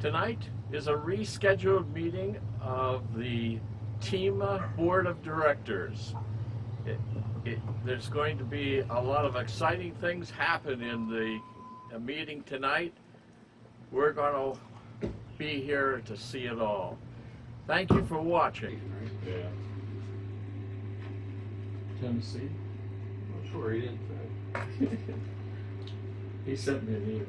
Tonight is a rescheduled meeting of the TIMA Board of Directors. There's going to be a lot of exciting things happen in the meeting tonight. We're going to be here to see it all. Thank you for watching. Yeah. Tennessee? I'm sure he didn't say. He sent me an email.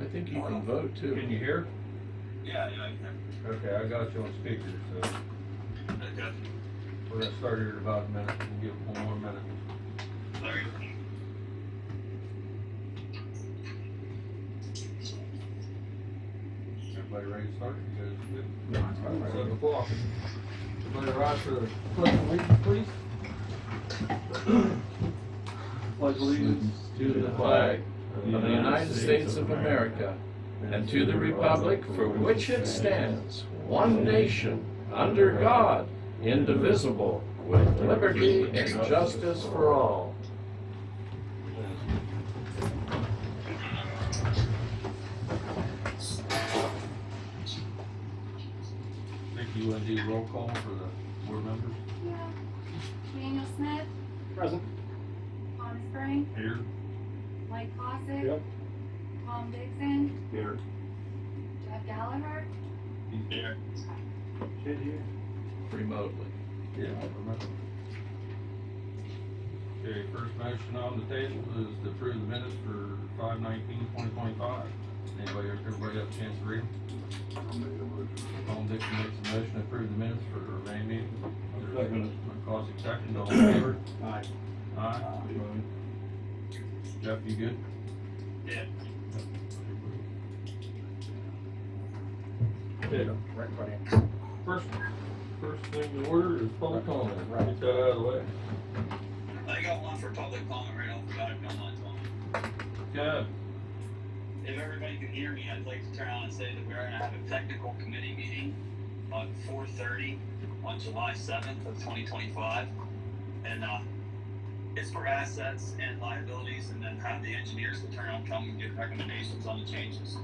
I think you can vote too. Can you hear? Yeah, I can. Okay, I got you on speaker, so Okay. we're gonna start here in about a minute. We'll give it one more minute. Sorry. Everybody ready to start? You guys good? Yeah. 7 o'clock. Everybody rise for the pledge of allegiance, please. Pledge allegiance To the flag of the United States of America and to the republic for which it stands, one nation, under God, indivisible, with liberty and justice for all. Vicki, you wanna do the roll call for the board members? Yeah. Daniel Smith, Present. Thomas Spring, Here. Mike Cossack, Yep. Tom Dixon, Here. Jeff Gallagher, He's there. Sid here. Remotely. Yeah, I remember. Okay, first motion on the table is to approve the minutes for 5/19/2025. Everybody have a chance to read them? Tom Dixon makes a motion to approve the minutes for the May meeting. Cossack second, all in favor? Aye. Aye. Jeff, you good? Yeah. Okay. First thing in order is public comment. Get that out of the way. I got one for public comment right off the bat, if you don't mind, Tom. Yeah. If everybody can hear me, I'd like to turn around and say that we're gonna have a technical committee meeting on 4:30 on July 7th of 2025. And, it's for assets and liabilities, and then have the engineers to turn around, come and give recommendations on the changes,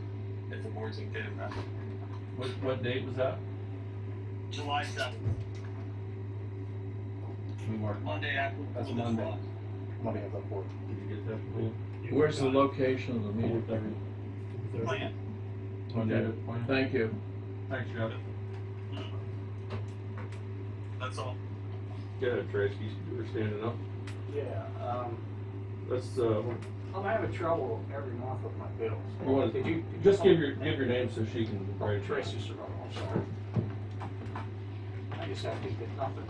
if the board's okay with that. What date was that? July 7th, We marked. Monday after. That's a Monday. Monday at the board. Did you get that, Bill? Where's the location of the meeting? Plan. Okay. Thank you. Thanks, Jeff. That's all. Go ahead, Tracy, you were standing up. Yeah, Let's, I'm having trouble every month with my bills. we want Did you? just give your name so she can write. Tracy Serrano, I'm sorry. I just have to get nothing.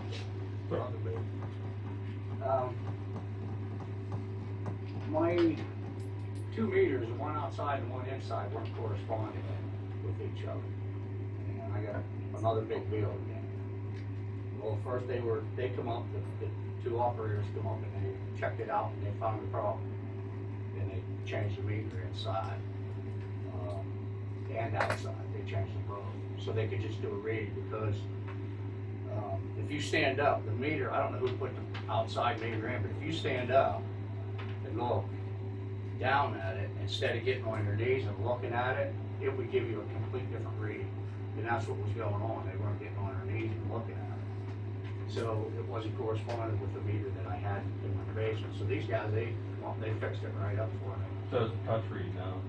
My 2 meters, one outside and one inside, weren't corresponding with each other. And I got another big bill again. Well, first they come up, the 2 operators come up and they checked it out and they found the problem. Then they changed the meter inside, and outside, they changed them both. So they could just do a read because, if you stand up, the meter, I don't know who put the outside meter in, but if you stand up and look down at it, instead of getting on your knees and looking at it, it would give you a complete different reading. And that's what was going on, they weren't getting on their knees and looking at it. So it wasn't corresponding with the meter that I had in my basement. So these guys, they fixed it right up for me. So it's a touch read now.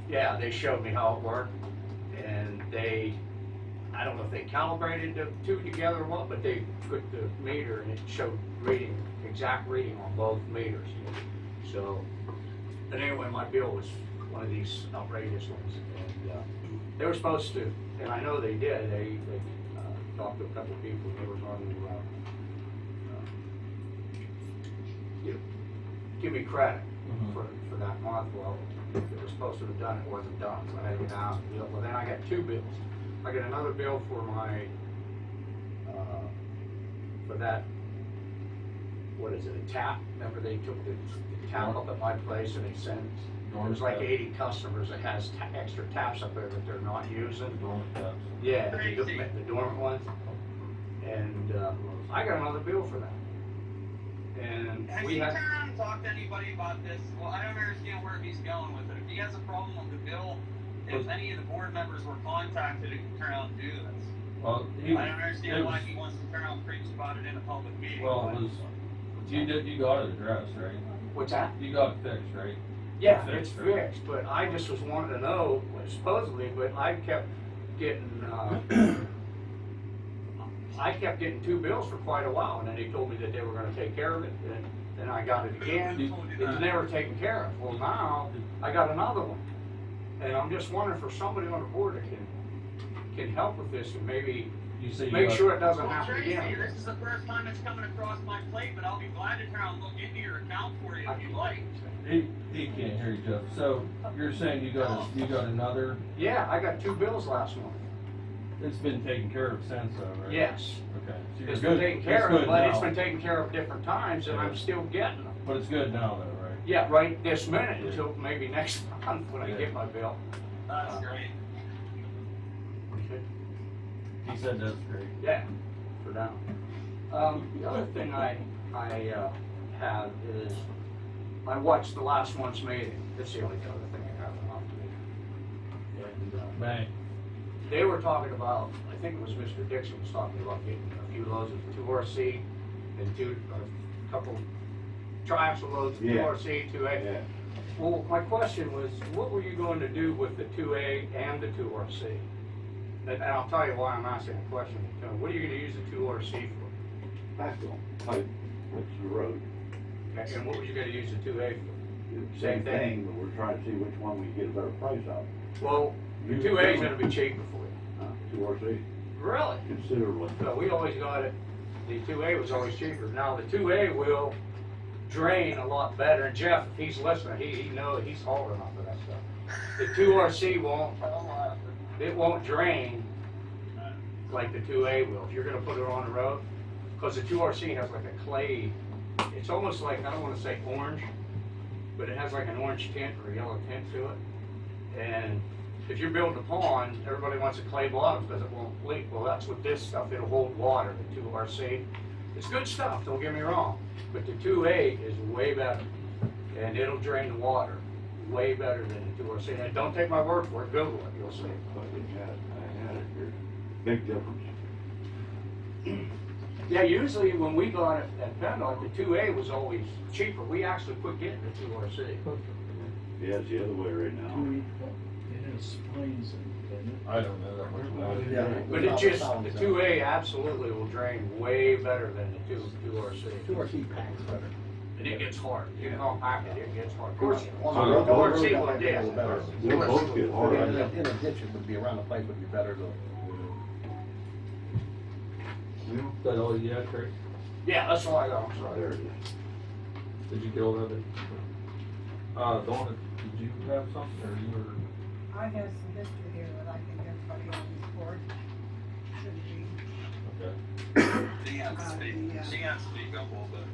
Yeah, they showed me how it worked, and I don't know if they calibrated the 2 together or what, but they put the meter and it showed exact reading on both meters. So, but anyway, my bill was one of these outrageous ones, and they were supposed to, and I know they did, they talked to a couple of people, they were going to give me credit for that month. Well, if it was supposed to have done, it wasn't done, so I had to get out. Well, then I got 2 bills. I got another bill for my, for that, what is it, a tap? Remember they took the tap up at my place and they sent there's like 80 customers that has extra taps up there that they're not using. Dormant taps. Yeah, the dormant ones. And I got another bill for that. And Has we he had, turned around and talked to anybody about this? Well, I don't understand where he's going with it. If he has a problem with the bill, if any of the board members were contacted, he can turn around and do this. Well, I don't understand why he wants to turn around and preach about it in a public meeting. well, it was, you got it addressed, right? what's that? You got it fixed, right? Yeah, Fixed, it's right? fixed, but I just was wanting to know, supposedly, but I kept getting, I kept getting 2 bills for quite a while, and then they told me that they were gonna take care of it, and then I got it again. It's never taken care of. Well, now, I got another one. And I'm just wondering for somebody on the board that can help with this and maybe You say you make got- sure it doesn't Well, happen Tracy, again. this is the first time it's coming across my plate, but I'll be glad to try and look into your account for you if you like. He can't hear you, Jeff. So you're saying you got another, Yeah, I got 2 bills last month. it's been taken care of since though, right? Yes. Okay. So you're It's good. been taken care It's of, good but it's now. been taken care of different times and I'm still getting them. But it's good now though, right? Yeah, right this minute until maybe next month when I get my bill. That's great. He said that's great. Yeah, for now. The other thing I have is, I watched the last month's meeting. That's the only other thing I have on to And Bang. they were talking about, I think it was Mr. Dixon was talking about getting a few loads of 2RC and a couple triaxle loads of 2RC, 2A. Yeah. Well, my question was, what were you going to do with the 2A and the 2RC? And I'll tell you why I'm asking the question. What are you going to use the 2RC for? Backfill, pipe, fix the road. And what were you going to use the 2A for? Same thing, but we're trying to see which one we can get a better price on. Well, the 2A is going to be cheaper for you. 2RC, Really? considerably. So we always got it, the 2A was always cheaper. Now, the 2A will drain a lot better. And Jeff, if he's listening, he knows, he's hauling enough of that stuff. The 2RC won't drain like the 2A will, if you're gonna put it on the road. Because the 2RC has like a clay, it's almost like, I don't wanna say orange, but it has like an orange tint or a yellow tint to it. And if you're building a pond, everybody wants a clay bottom because it won't leak. Well, that's what this stuff, it'll hold water, the 2RC. It's good stuff, don't get me wrong, but the 2A is way better. And it'll drain the water way better than the 2RC. And don't take my word for it, Google it, you'll see. I had it here. Big difference. Yeah, usually when we got it at PennDOT, the 2A was always cheaper. We actually quit getting the 2RC. Yeah, it's the other way right now. It has springs in it. I don't know that much about it. Yeah. But it just, the 2A absolutely will drain way better than the 2RC. 2RC packs better. And it gets hard. You compact it, it gets hard. Of course, course, on the the road, road, 2RC will, yeah. better. They'll both get hard. In a ditch, it would be around the pipe would be better though. Is that all you had, Craig? Yeah, that's all I got, I'm There sorry. it is. Did you get all of it? Donna, did you have something or you were? I have some history here that I think everybody on this board should read. Okay. She has to speak, she has to speak up a little bit.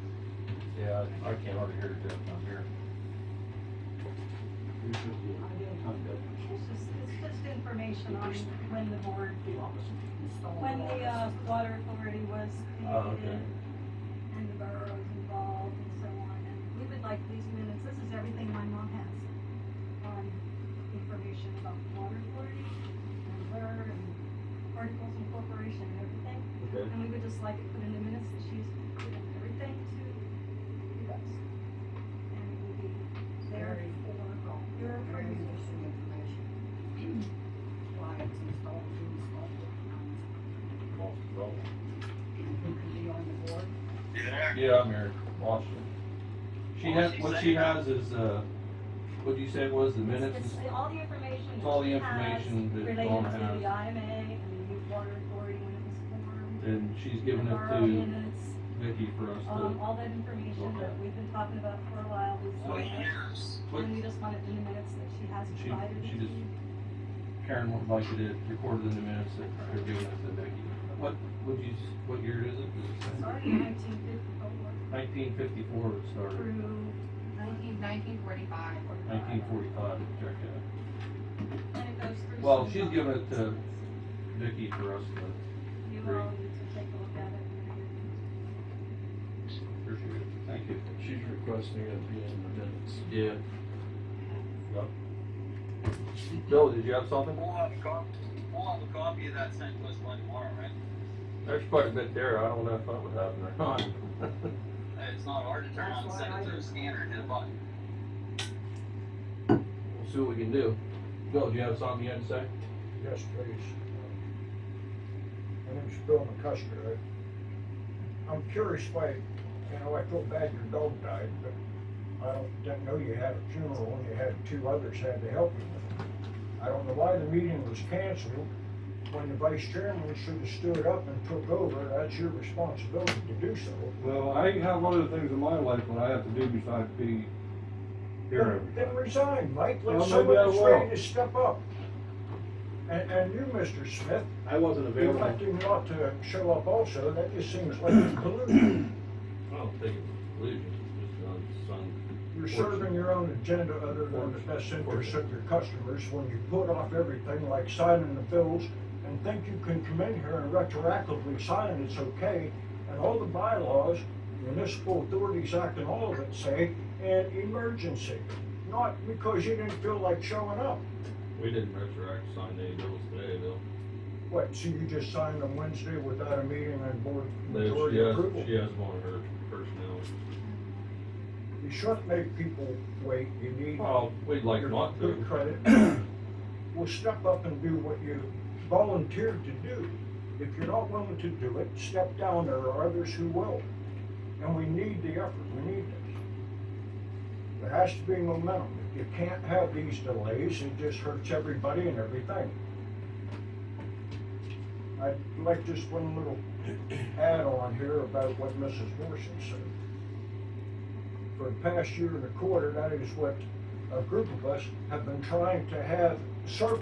Yeah, I can't hardly hear Jeff, I'm here. It's just information on when the board, when the water authority was Oh, okay. created and the borough was involved and so on. And we would like these minutes, this is everything my mom has on information about the water authority and where and articles of incorporation and everything. Okay. And we would just like it put in the minutes that she's given everything to you guys. And it will be there for your Very review. interesting information. Why it's installed, who installed it, who can be on the board. You there? Yeah, I'm here, Washington. What she has is, what'd you say it was, the minutes? It's all the information. It's all the that she has information that related Donna to has. the IMA and the new water authority when it was formed. And she's given it borough to minutes, Vicky for us to, all that information that we've been talking about for a while. For years. And we just want it in the minutes that she has She- provided. she to just- you. Karen would like it recorded in the minutes that they're giving it to Vicky. What year is it? Does it say? Sorry, 1954 1954 it started. through the 1945. 1945, check that. And it goes through. Well, some she's of- giving it to Vicky for us to You read. all need to take a look at it. Appreciate it. Thank you. She's requesting it be in the minutes. Yeah. Yep. Bill, did you have something? We'll have a copy of that sent to us by tomorrow, right? There's quite a bit there. I don't know if that would happen or not. It's not hard to turn on, That's send why it I through a did. scanner and hit a button. We'll see what we can do. Bill, do you have something you had to say? Yes, please. My name's Bill McCusker. I'm curious why, I feel bad your dog died, but I didn't know you had a funeral and you had two others had to help you with it. I don't know why the meeting was canceled when the vice chairman should have stood up and took over. That's your responsibility to do so. Well, I have other things in my life that I have to do besides be here every Then time. resign, Mike. Let Well, someone maybe I that's will. ready to step up. And you, Mr. Smith, I wasn't available. electing not to show up also, that just seems like a collusion. I don't think it's religion, it's just on some. You're serving your own agenda other than the best interest of your customers when you put off everything like signing the bills and think you can come in here and retroactively sign it's okay, and all the bylaws, Municipal Authorities Act and all of it say an emergency, not because you didn't feel like showing up. We didn't retroact sign any bills today, Bill. What, so you just signed on Wednesday without a meeting and board She majority approval? has one of her personnel. You shouldn't make people wait, you need. Well, we'd like your not good to. credit. Well, step up and do what you volunteered to do. If you're not willing to do it, step down. There are others who will. And we need the effort, we need this. There has to be momentum. If you can't have these delays, it just hurts everybody and everything. I'd like just one little add-on here about what Mrs. Morrison said. For the past year and a quarter, that is what a group of us have been trying to have surface.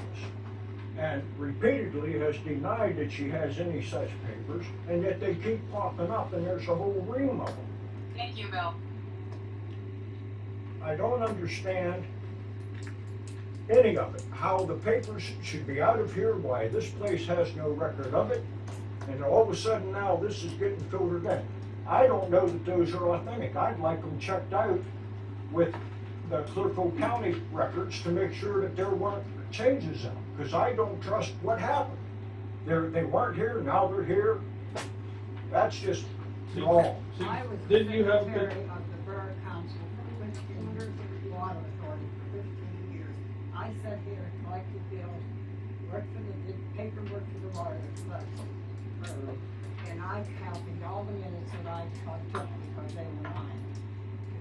And repeatedly has denied that she has any such papers, and yet they keep popping up, and there's a whole ream of them. Thank you, Bill. I don't understand any of it, how the papers should be out of here, why this place has no record of it, and all of a sudden now this is getting filtered in. I don't know that those are authentic. I'd like them checked out with the Clearfield County records to make sure that there weren't changes in them, because I don't trust what happened. They weren't here, now they're here. That's just wrong. See, I was didn't you have good? secretary of the Borough Council with Water Water Authority for 15 years. I sat here, collected bills, worked for did paperwork for the water, and I copied all the minutes that I took because they were mine,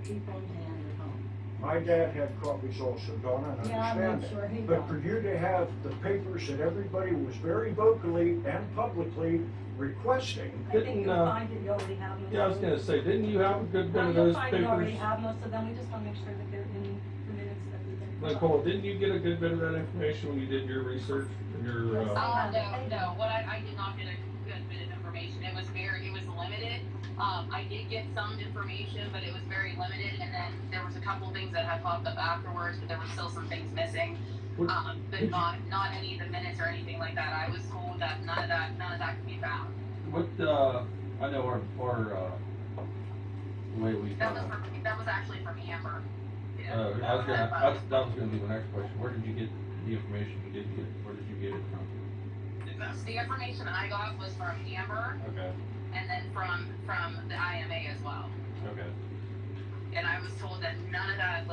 to keep on hand at home. My dad had copies also, Donna, and I Yeah, I'm understand not sure that. he But does. for you to have the papers that everybody was very vocally and publicly requesting, I think Didn't, you'll find that you already have most. Yeah, I was gonna say, didn't you have a good bit No, of you'll those find you already papers? have most of them, we just wanna make sure that they're in the minutes that we've been. Nicole, didn't you get a good bit of that information when you did your research and your, Yes. No, I did not get a good bit of information. It was limited. I did get some information, but it was very limited, and then there was a couple things that had popped up afterwards, but there were still some things missing. What- But not any of the minutes or anything like that. I was told that none of that could be found. what, I know our, the way we That kinda. was actually from Amber. Yeah. That was gonna be my next question. Where did you get the information you did get? Where did you get it from? The information I got was from Amber, Okay, and then from the IMA as well. okay. And I was told that none of that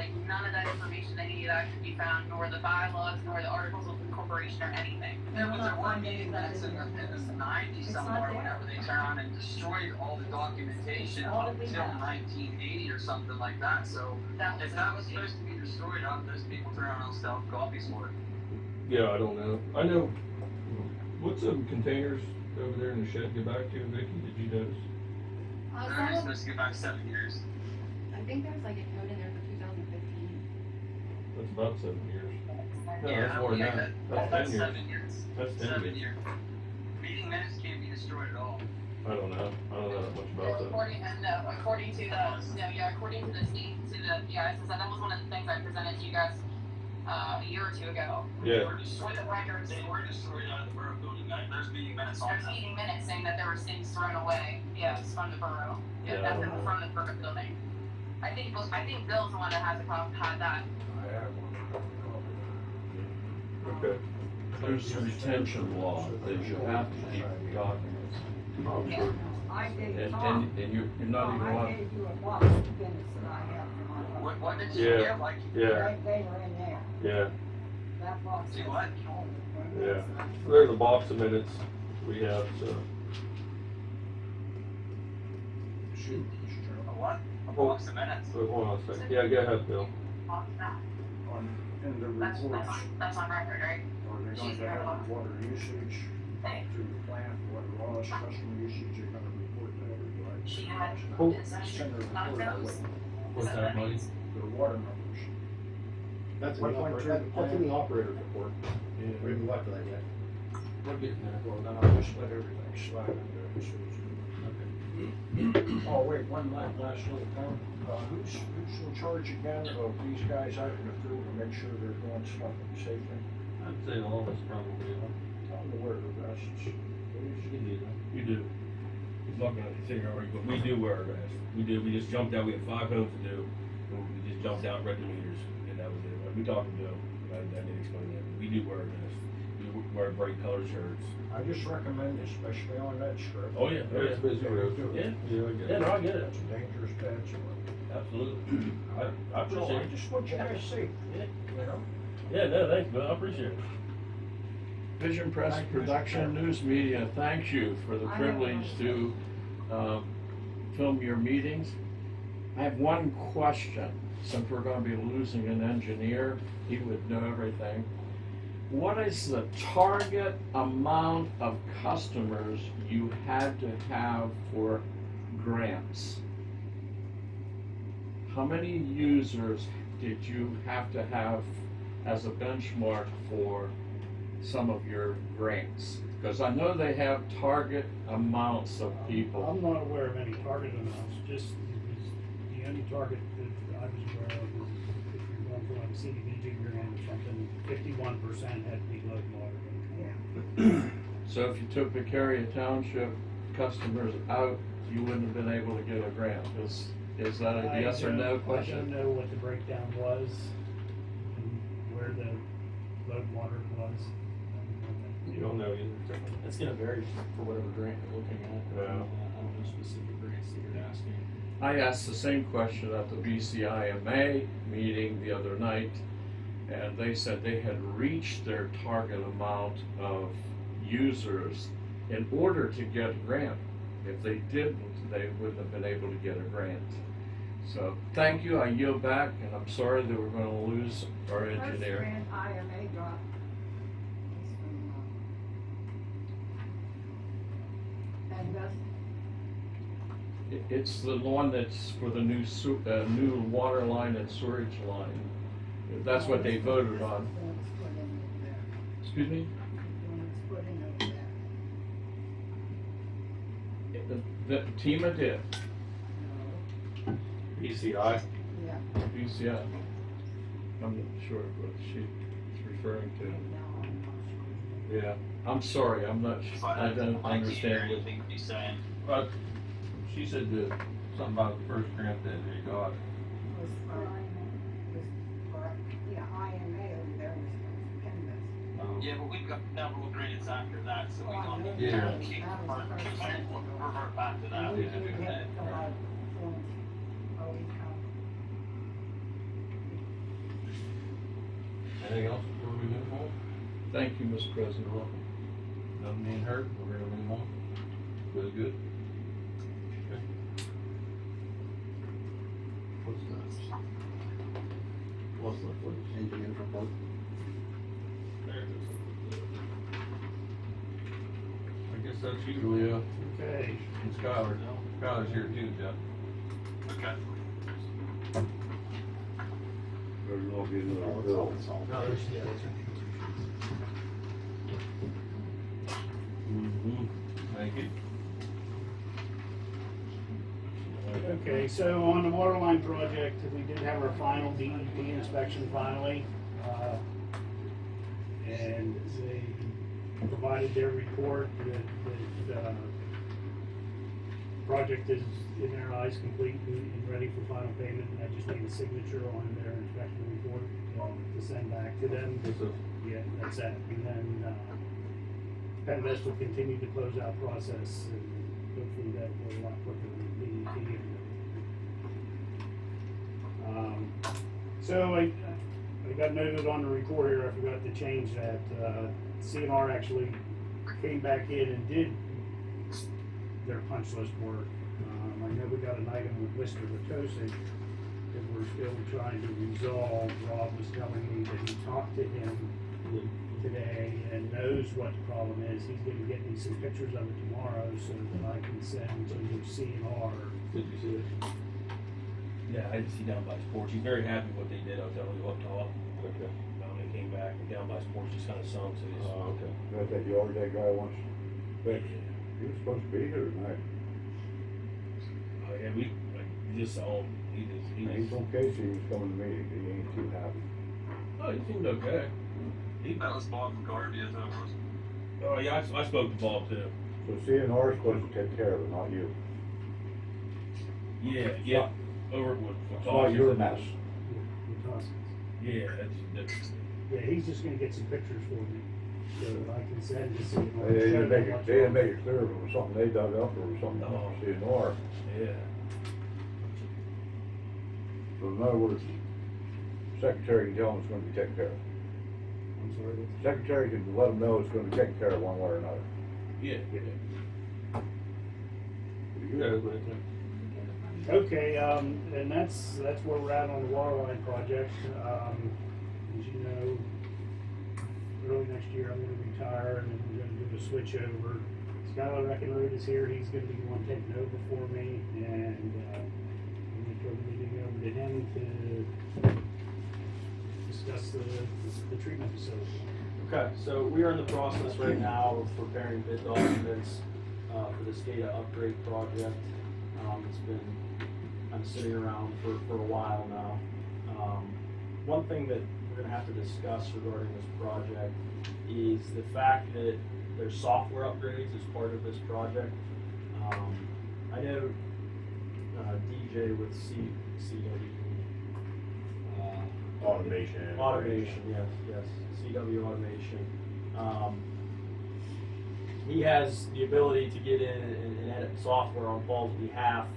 information, any of that could be found, nor the bylaws, nor the articles of incorporation, or anything. There was a Not one finding meeting that that's in the in- nineties It's not somewhere, there. whenever they turned around and destroyed all the documentation All up that we until have. 1980 or something like that, so That if that was supposed to be destroyed, how did those people turn around and sell copies for it? Yeah, I don't know. I know, what's some containers over there in the shed get back to, Vicky? Did you notice? They're only Some of, supposed to go back 7 years. I think there's like a code in there for 2015. That's about 7 years. No, Yeah, that's more than yeah, that. That's That's 10 years. 7 years. That's 10 7 years. years. Meeting minutes can't be destroyed at all. I don't know that much about that. According to the state, as I said, that was one of the things I presented to you guys, a year or two ago. Yeah. With the records, They were destroyed out of the borough building. There's meeting minutes on there's that. meeting minutes saying that there were things thrown away, yes, from the borough, Yeah, that's from the borough building. I think Bill's the one that has had that. I have one. Okay. There's retention law that you have to keep documents. I'm sure. I gave And, Tom, and you're not even I allowed. gave you a box of minutes that I have from my. What did you Yeah. get? Like, Yeah, They were in there, yeah, that box. See has what? all the yeah. minutes. There's a box of minutes we have, so. Shoot, Mr. Chairman. a what? A box of minutes? Hold on a second. Yeah, go ahead, Bill. On, in the That's reports, that's on record, right? are they going to have water usage through the plant, water loss, customer usage, you're gonna report that, or She do had, Oh. send a report out with What's that, buddy? the water numbers? That's What went through the that's in the plant? operator's report. We haven't got to that yet. We're getting there. Well, then I'll just let everything slide into it. Oh, wait, one last little thing, who's in charge again of these guys out in the field to make sure they're doing stuff safely? I'd say all of us probably, Tell them to wear their vests, please. You can do that. You do. He's not gonna say already, but we do wear our vests. We do. We just jumped out. We had 5 homes to do. And we just jumped out, read the meters, and that was it. We talked to Bill. I didn't explain that. We do wear our vests. We wear bright colored shirts. I just recommend, especially on that strip. Oh yeah. Oh, It's yeah. busy road. Yeah. Yeah, I get Yeah, it. no, I get it. That's a dangerous patch. Absolutely. I So appreciate I it. just want you guys safe, Yeah. you know? Yeah, no, thanks, Bill. I appreciate it. Vision Press Thank you, Mr. Production Chairman. News Media, thank you for the I have privilege to film your meetings. I have one question, since we're gonna be losing an engineer, he would know everything. What is the target amount of customers you had to have for grants? How many users did you have to have as a benchmark for some of your grants? Because I know they have target amounts of people. I'm not aware of any target amounts, just, it was, the only target that I was aware of is if you're going for like a CDBG grant or something, 51% had to be low to moderate income. So if you took Vicaria Township customers out, you wouldn't have been able to get a grant. Is that a yes or no I question? don't know what the breakdown was and where the low to moderate was. You don't know either. It's gonna vary for whatever grant you're looking at. Yeah. I don't know specific grants that you're asking. I asked the same question at the BCIMA meeting the other night, and they said they had reached their target amount of users in order to get a grant. If they didn't, they wouldn't have been able to get a grant. So, thank you, I yield back, and I'm sorry that we're gonna lose our First engineer. grant IMA got is from, and that's, It's the one that's for the new new water line and sewage line. That's what they voted on. Excuse me? The TIMA did, ECI. Yeah. BCI. I'm not sure what she's referring to. Yeah. I'm sorry, I'm not, I don't I can't hear understand what. anything he's saying. But she said that something about the first grant that they got. Was for, yeah, IMA over there was Penvest. Yeah, but we've got several grants after that, so we don't need Yeah. to keep revert back to that. And we did get a lot of forms, always come. Anything else before we move on? Thank you, Mr. President. Nothing being heard, we're gonna move on. Really good. Okay. What's next? What's the engineer's report? There it is. I guess that's you, Leo. Okay. And Skylar. Skylar's here too, Jeff. Okay. There's no getting another bill. No, there's, yeah, Mm-hmm. Thank you. Okay, so on the water line project, we did have our final DEP inspection finally. And they provided their report that project is, in their eyes, complete and ready for final payment. I just need a signature on their inspection report to send back to them. Yeah, that's that. And then Penvest will continue the closeout process, and hopefully that will a lot quicker than DEP. So I got noted on the report here, I forgot to change that. CNR actually came back in and did their punch list work. I know we got an item with Mr. Latosi that we're still trying to resolve. Rob was telling me that he talked to him today and knows what the problem is. He's gonna get me some pictures of it tomorrow so that I can send to CNR. Did you see it? Yeah, I didn't see down by his porch. He's very happy with what they did. I'll tell you up top. Okay. They came back and down by his porch just kind of sunk. So he's, Okay. That yard that guy wants fixed. He was supposed to be here tonight. Oh yeah, we just saw him. He told Casey he was coming to meeting. He ain't too happy. Oh, he seemed okay. That was Bob McCarty, I thought it was. Oh yeah, I spoke to Bob too. So CNR is supposed to take care of it, not you. Yeah. Over with It's not your mess. Yeah, that's. Yeah, he's just gonna get some pictures for me, so I can send to CNR. They didn't make it clear if it was something they dug up or something No. CNR. Yeah. So in other words, secretary can tell them it's gonna be taken care of. I'm sorry. Secretary can let them know it's gonna be taken care of one way or another. Yeah. Pretty good. Okay, and that's where we're at on the water line project. As you know, early next year I'm gonna retire and then we're gonna do a switch over. Skylar Reckenrood is here, he's gonna be the one taking over for me, and, I'm gonna throw the meeting over to him to discuss the treatment facility. Okay, so we are in the process right now of preparing bid documents, for the SCADA upgrade project. It's been kind of sitting around for a while now. One thing that we're gonna have to discuss regarding this project is the fact that there's software upgrades as part of this project. I know, DJ with CW. Automation, yes, CW Automation. He has the ability to get in and edit software on Paul's behalf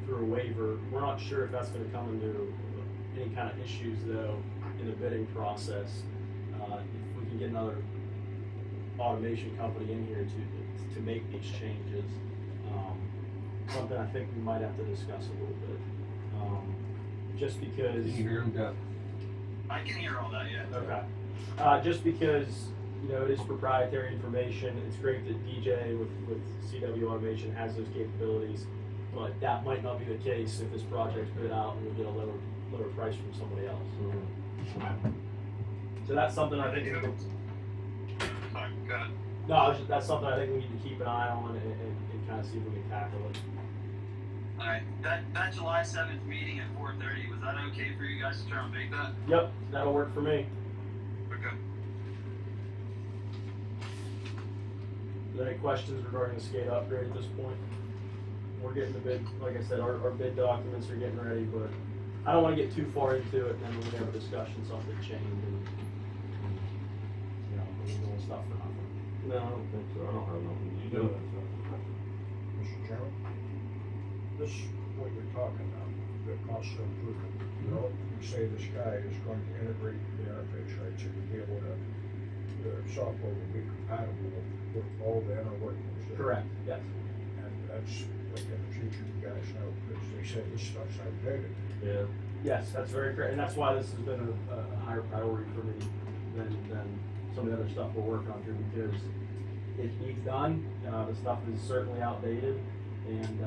through a waiver. We're not sure if that's going to come into any kind of issues though in the bidding process. If we can get another automation company in here to make these changes, something I think we might have to discuss a little bit. Just because. Did you hear him, Jeff? I can hear all that, yeah. Okay. Just because, you know, it is proprietary information. It's great that DJ with CW Automation has those capabilities, but that might not be the case if this project's bid out and we get a lower price from somebody else. So that's something I think. Sorry, go ahead. No, that's something I think we need to keep an eye on and kind of see if we can tackle it. Alright, that July 7th meeting at 4:30, was that okay for you guys to try and make that? Yep, that'll work for me. Okay. Are there any questions regarding the SCADA upgrade at this point? We're getting the bid, like I said, our bid documents are getting ready, but I don't want to get too far into it, and then when we have a discussion, something changed, and you know, we're doing stuff for nothing. No, I don't think so. I don't have nothing. You do that stuff. Mr. Chairman, this, what you're talking about, the cost of improvement, you know, you say this guy is going to integrate the interface, right, so you'll be able to, the software will be compatible with all the inner workings. Correct, yes. And that's, like, in the future, you guys know, because they say this stuff's outdated. Yeah. Yes, that's very correct, and that's why this has been a higher priority for me than some of the other stuff we're working on here, because it needs done. The stuff is certainly outdated, and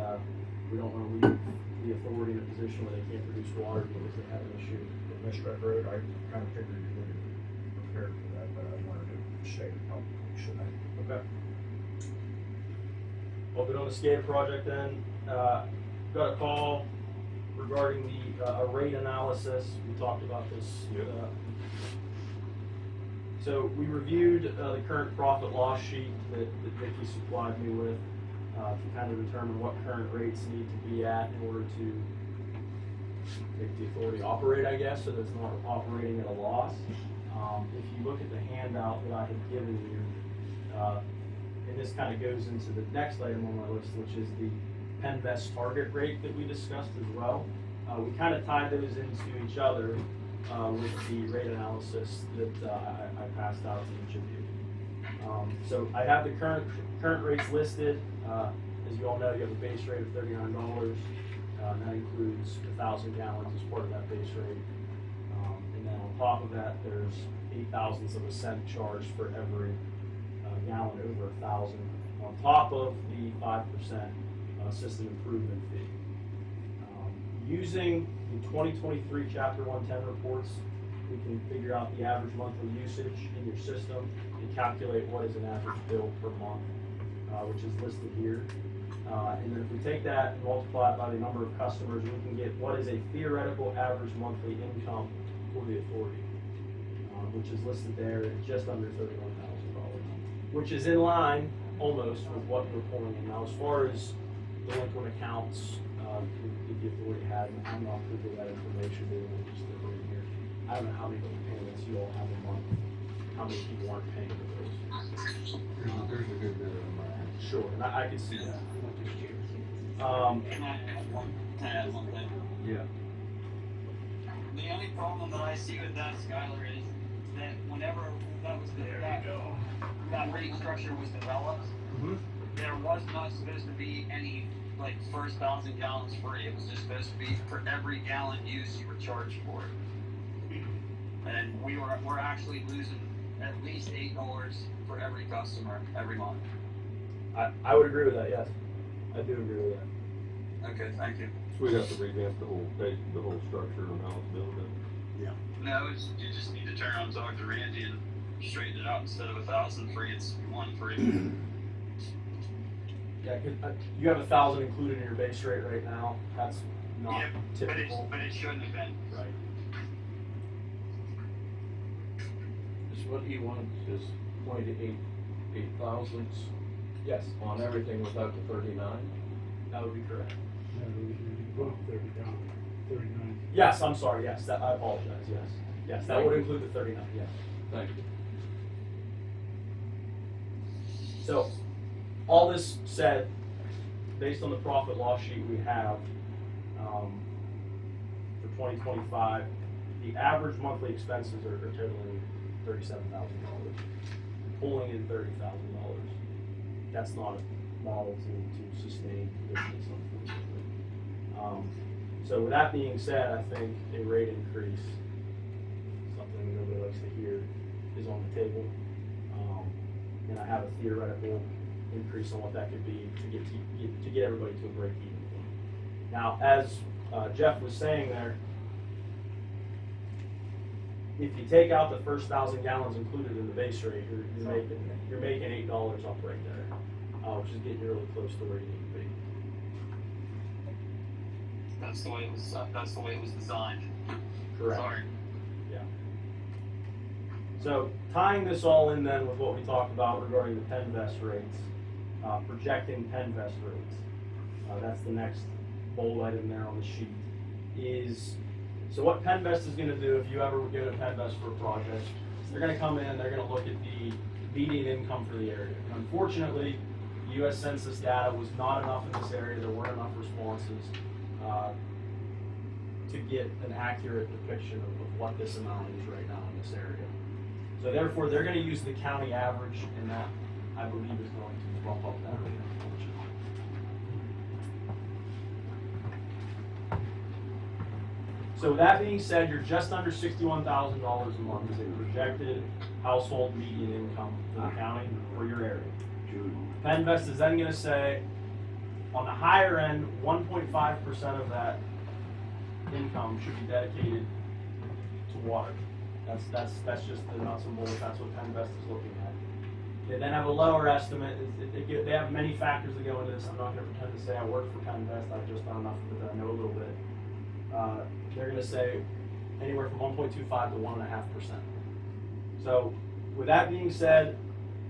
we don't want to leave the authority in a position where they can't produce water because they have an issue. With Ms. Redroad, I kind of figured you would have prepared for that, but I wanted to say it publicly, so that. Okay. Well, good on the SCADA project then. got a call regarding the rate analysis. We talked about this. Yep. So we reviewed the current profit loss sheet that Vicki supplied me with to kind of determine what current rates need to be at in order to make the authority operate, I guess, so that it's not operating at a loss. If you look at the handout that I had given you, and this kind of goes into the next item on my list, which is the Penvest target rate that we discussed as well. We kind of tied those into each other with the rate analysis that I passed out to each of you. So I have the current rates listed. As you all know, you have a base rate of $39, and that includes 1,000 gallons as part of that base rate. And then on top of that, there's 0.08 of a cent charged for every gallon over 1,000, on top of the 5% system improvement fee. Using the 2023 Chapter 110 reports, we can figure out the average monthly usage in your system and calculate what is an average bill per month, which is listed here. And then if we take that and multiply it by the number of customers, we can get what is a theoretical average monthly income for the authority, which is listed there at just under $31,000, which is in line almost with what we're pulling in. Now, as far as delinquent accounts that the authority had, I'm not privy to that information, they will just throw it in here. I don't know how many payments you all have a month, how many people aren't paying for those. There's a good bit of them. Sure, and I can see that. Can I add one thing? Yeah. The only problem that I see with that, Skylar, is that whenever that rate structure was developed, there was not supposed to be any like first 1,000 gallons free. It was just supposed to be for every gallon used you were charged for it. And we're actually losing at least $8 for every customer every month. I would agree with that, yes. I do agree with that. Okay, thank you. So we have to revamp the whole structure and how it's built in. Yeah. No, you just need to turn around and talk to Randy and straighten it out. Instead of 1,000 free, it's 1 free. Yeah, 'cause, you have 1,000 included in your base rate right now. That's not Yeah, typical. but it shouldn't have been. Right. Is what he wants is 0.8 thousandths Yes, on everything without the 39? that would be correct. No, we put 30 down, 39. Yes, I'm sorry, yes, that, I apologize, yes. Yes, that would include the 39, yes. Thank you. So, all this said, based on the profit loss sheet we have for 2025, the average monthly expenses are totaling $37,000, pulling in $30,000. That's not a model to sustain business, unfortunately. So with that being said, I think a rate increase, something nobody likes to hear, is on the table. And I have a theoretical increase on what that could be to get everybody to a break-even point. Now, as Jeff was saying there, if you take out the first 1,000 gallons included in the base rate, you're making $8 off right there, which is getting you really close to where you need to be. That's the way it was designed. Correct. Sorry. Yeah. So tying this all in then with what we talked about regarding the Penvest rates, projecting Penvest rates, that's the next bold item there on the sheet, is, so what Penvest is going to do if you ever go to Penvest for a project, they're going to come in, they're going to look at the median income for the area. And unfortunately, U.S. Census data was not enough in this area, there weren't enough responses to get an accurate depiction of what this amount is right now in this area. So therefore, they're going to use the county average, and that, I believe, is going to bump up that rate, unfortunately. So with that being said, you're just under $61,000 a month as a projected household median income for the county or your area. Penvest is then going to say, on the higher end, 1.5% of that income should be dedicated to water. That's just the nuts and bolts. That's what Penvest is looking at. They then have a lower estimate. They have many factors that go into this. I'm not going to pretend to say I work for Penvest. I've just done enough of it that I know a little bit. They're going to say anywhere from 1.25 to 1.5%. So, with that being said,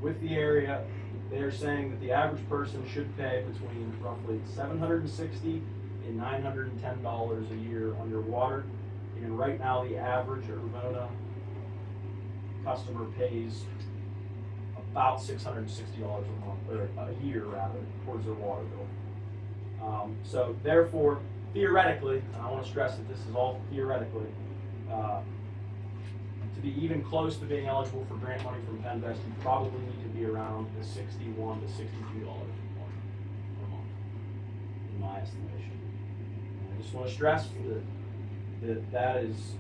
with the area, they are saying that the average person should pay between roughly $760 and $910 a year on your water. And right now, the average Urbana customer pays about $660 a month, or a year rather, towards their water bill. So therefore, theoretically, and I want to stress that this is all theoretically, to be even close to being eligible for grant money from Penvest, you probably need to be around the $61 to $62 per month, in my estimation. And I just want to stress that is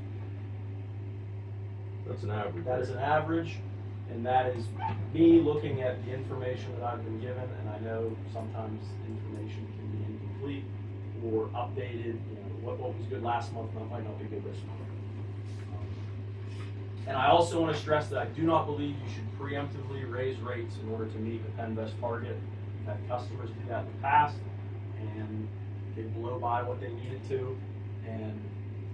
That's an average. That is an average, and that is me looking at the information that I've been given, and I know sometimes information can be incomplete or updated. You know, what was good last month might not be good this month. And I also want to stress that I do not believe you should preemptively raise rates in order to meet the Penvest target. We've had customers do that in the past, and they blow by what they needed to, and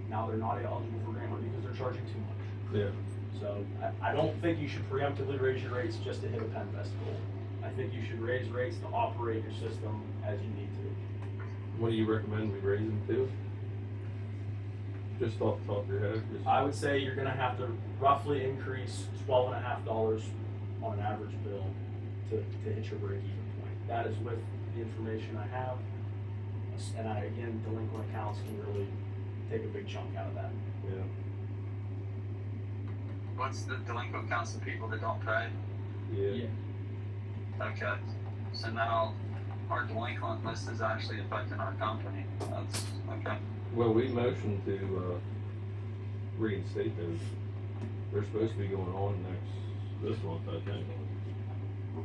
now they're not eligible for grant money because they're charging too much. Yeah. So I don't think you should preemptively raise your rates just to hit a Penvest goal. I think you should raise rates to operate your system as you need to. What do you recommend we raise them to? Just off the top of your head? I would say you're gonna have to roughly increase $12.50 on an average bill to hit your break-even point. That is with the information I have. And again, delinquent accounts can really take a big chunk out of that. Yeah. What's the delinquent accounts of people that don't pay? Yeah. Okay. So now our delinquent list is actually affecting our company. That's okay. Well, we motioned to reinstate those. They're supposed to be going on this month, I think.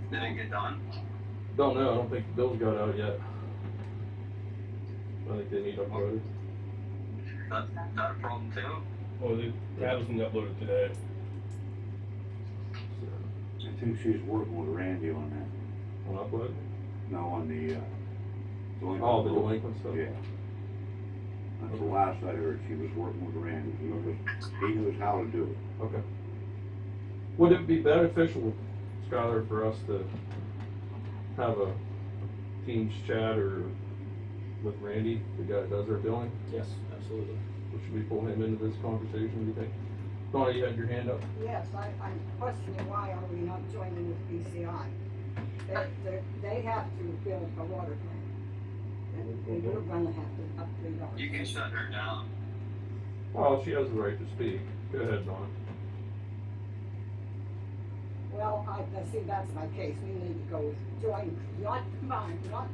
Did it get done? Don't know. I don't think the bills got out yet. I think they need uploaded. That a problem too? Well, the tabs been uploaded today. I think she's working with Randy on that. On upload? No, on the, delinquent. Oh, the delinquent stuff? Yeah. That's the last I heard, she was working with Randy, he knows how to do it. Okay. Would it be beneficial, Skylar, for us to have a Teams chat or with Randy, the guy that does our billing? Yes, absolutely. Or should we pull him into this conversation, do you think? Donna, you had your hand up? Yes, I'm questioning why are we not joining with BCI? They have to build a water plant. And we're gonna have to upgrade ours. You can shut her down. Well, she has the right to speak. Go ahead, Donna. Well, I see that's my case, we need to go join, not combine, not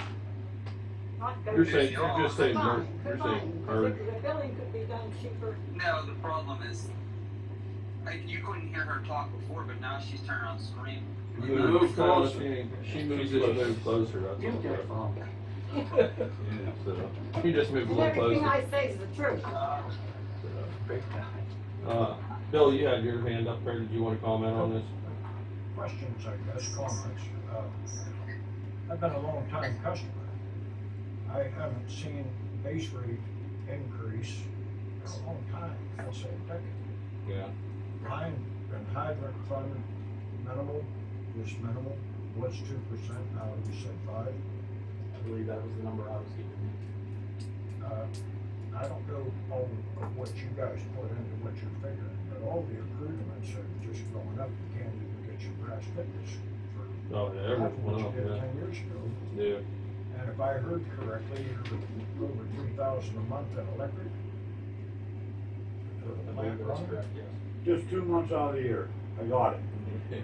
go. You're saying, you're you're just saying, Combine, you're combine, saying, because the billing could be done cheaper. No, the problem is, you couldn't hear her talk before, but now she's turning on screen. Move closer. She moves closer, that's You all. get a phone. Yeah, so, he just moved a And little everything closer. I say is the truth. Big guy. Bill, you had your hand up there, did you wanna comment on this? Questions, I guess, comments. I've been a long time customer. I haven't seen base rate increase in a long time, I'll say a decade. Yeah. Line and hydrant fund minimal, just minimal, was 2%, now you said 5. I believe that was the number I was given. I don't know all of what you guys put into what you're figuring, but all the improvements are just going up. You can't even get your brass fitness for Oh, yeah, half everything what went you up, did yeah. 10 years ago. Yeah. And if I heard correctly, you're over 3,000 a month in electric. I believe that's correct, yes. Just 2 months out of the year, I got it.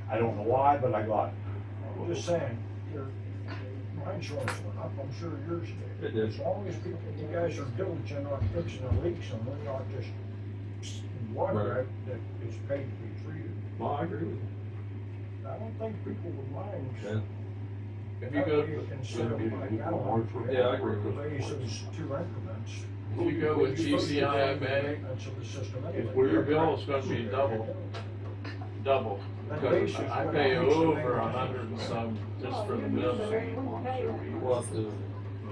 I don't know why, but I got it. I'm just saying, my insurance went up, I'm sure yours It did. did. As long as people, you guys are diligent on fixing the leaks and we're not just water that is paid to be treated. Well, I agree with you. I don't think people would mind. Yeah. If you That go, way you can set up like Yeah, I agree with you. raise those 2 increments. If you go with You're supposed to GCIMA, pay into the system anyway. your bill is gonna be double. double. And Because bases, I what pay makes them over make- 100 and some just for the Well, minimum. We'll have to,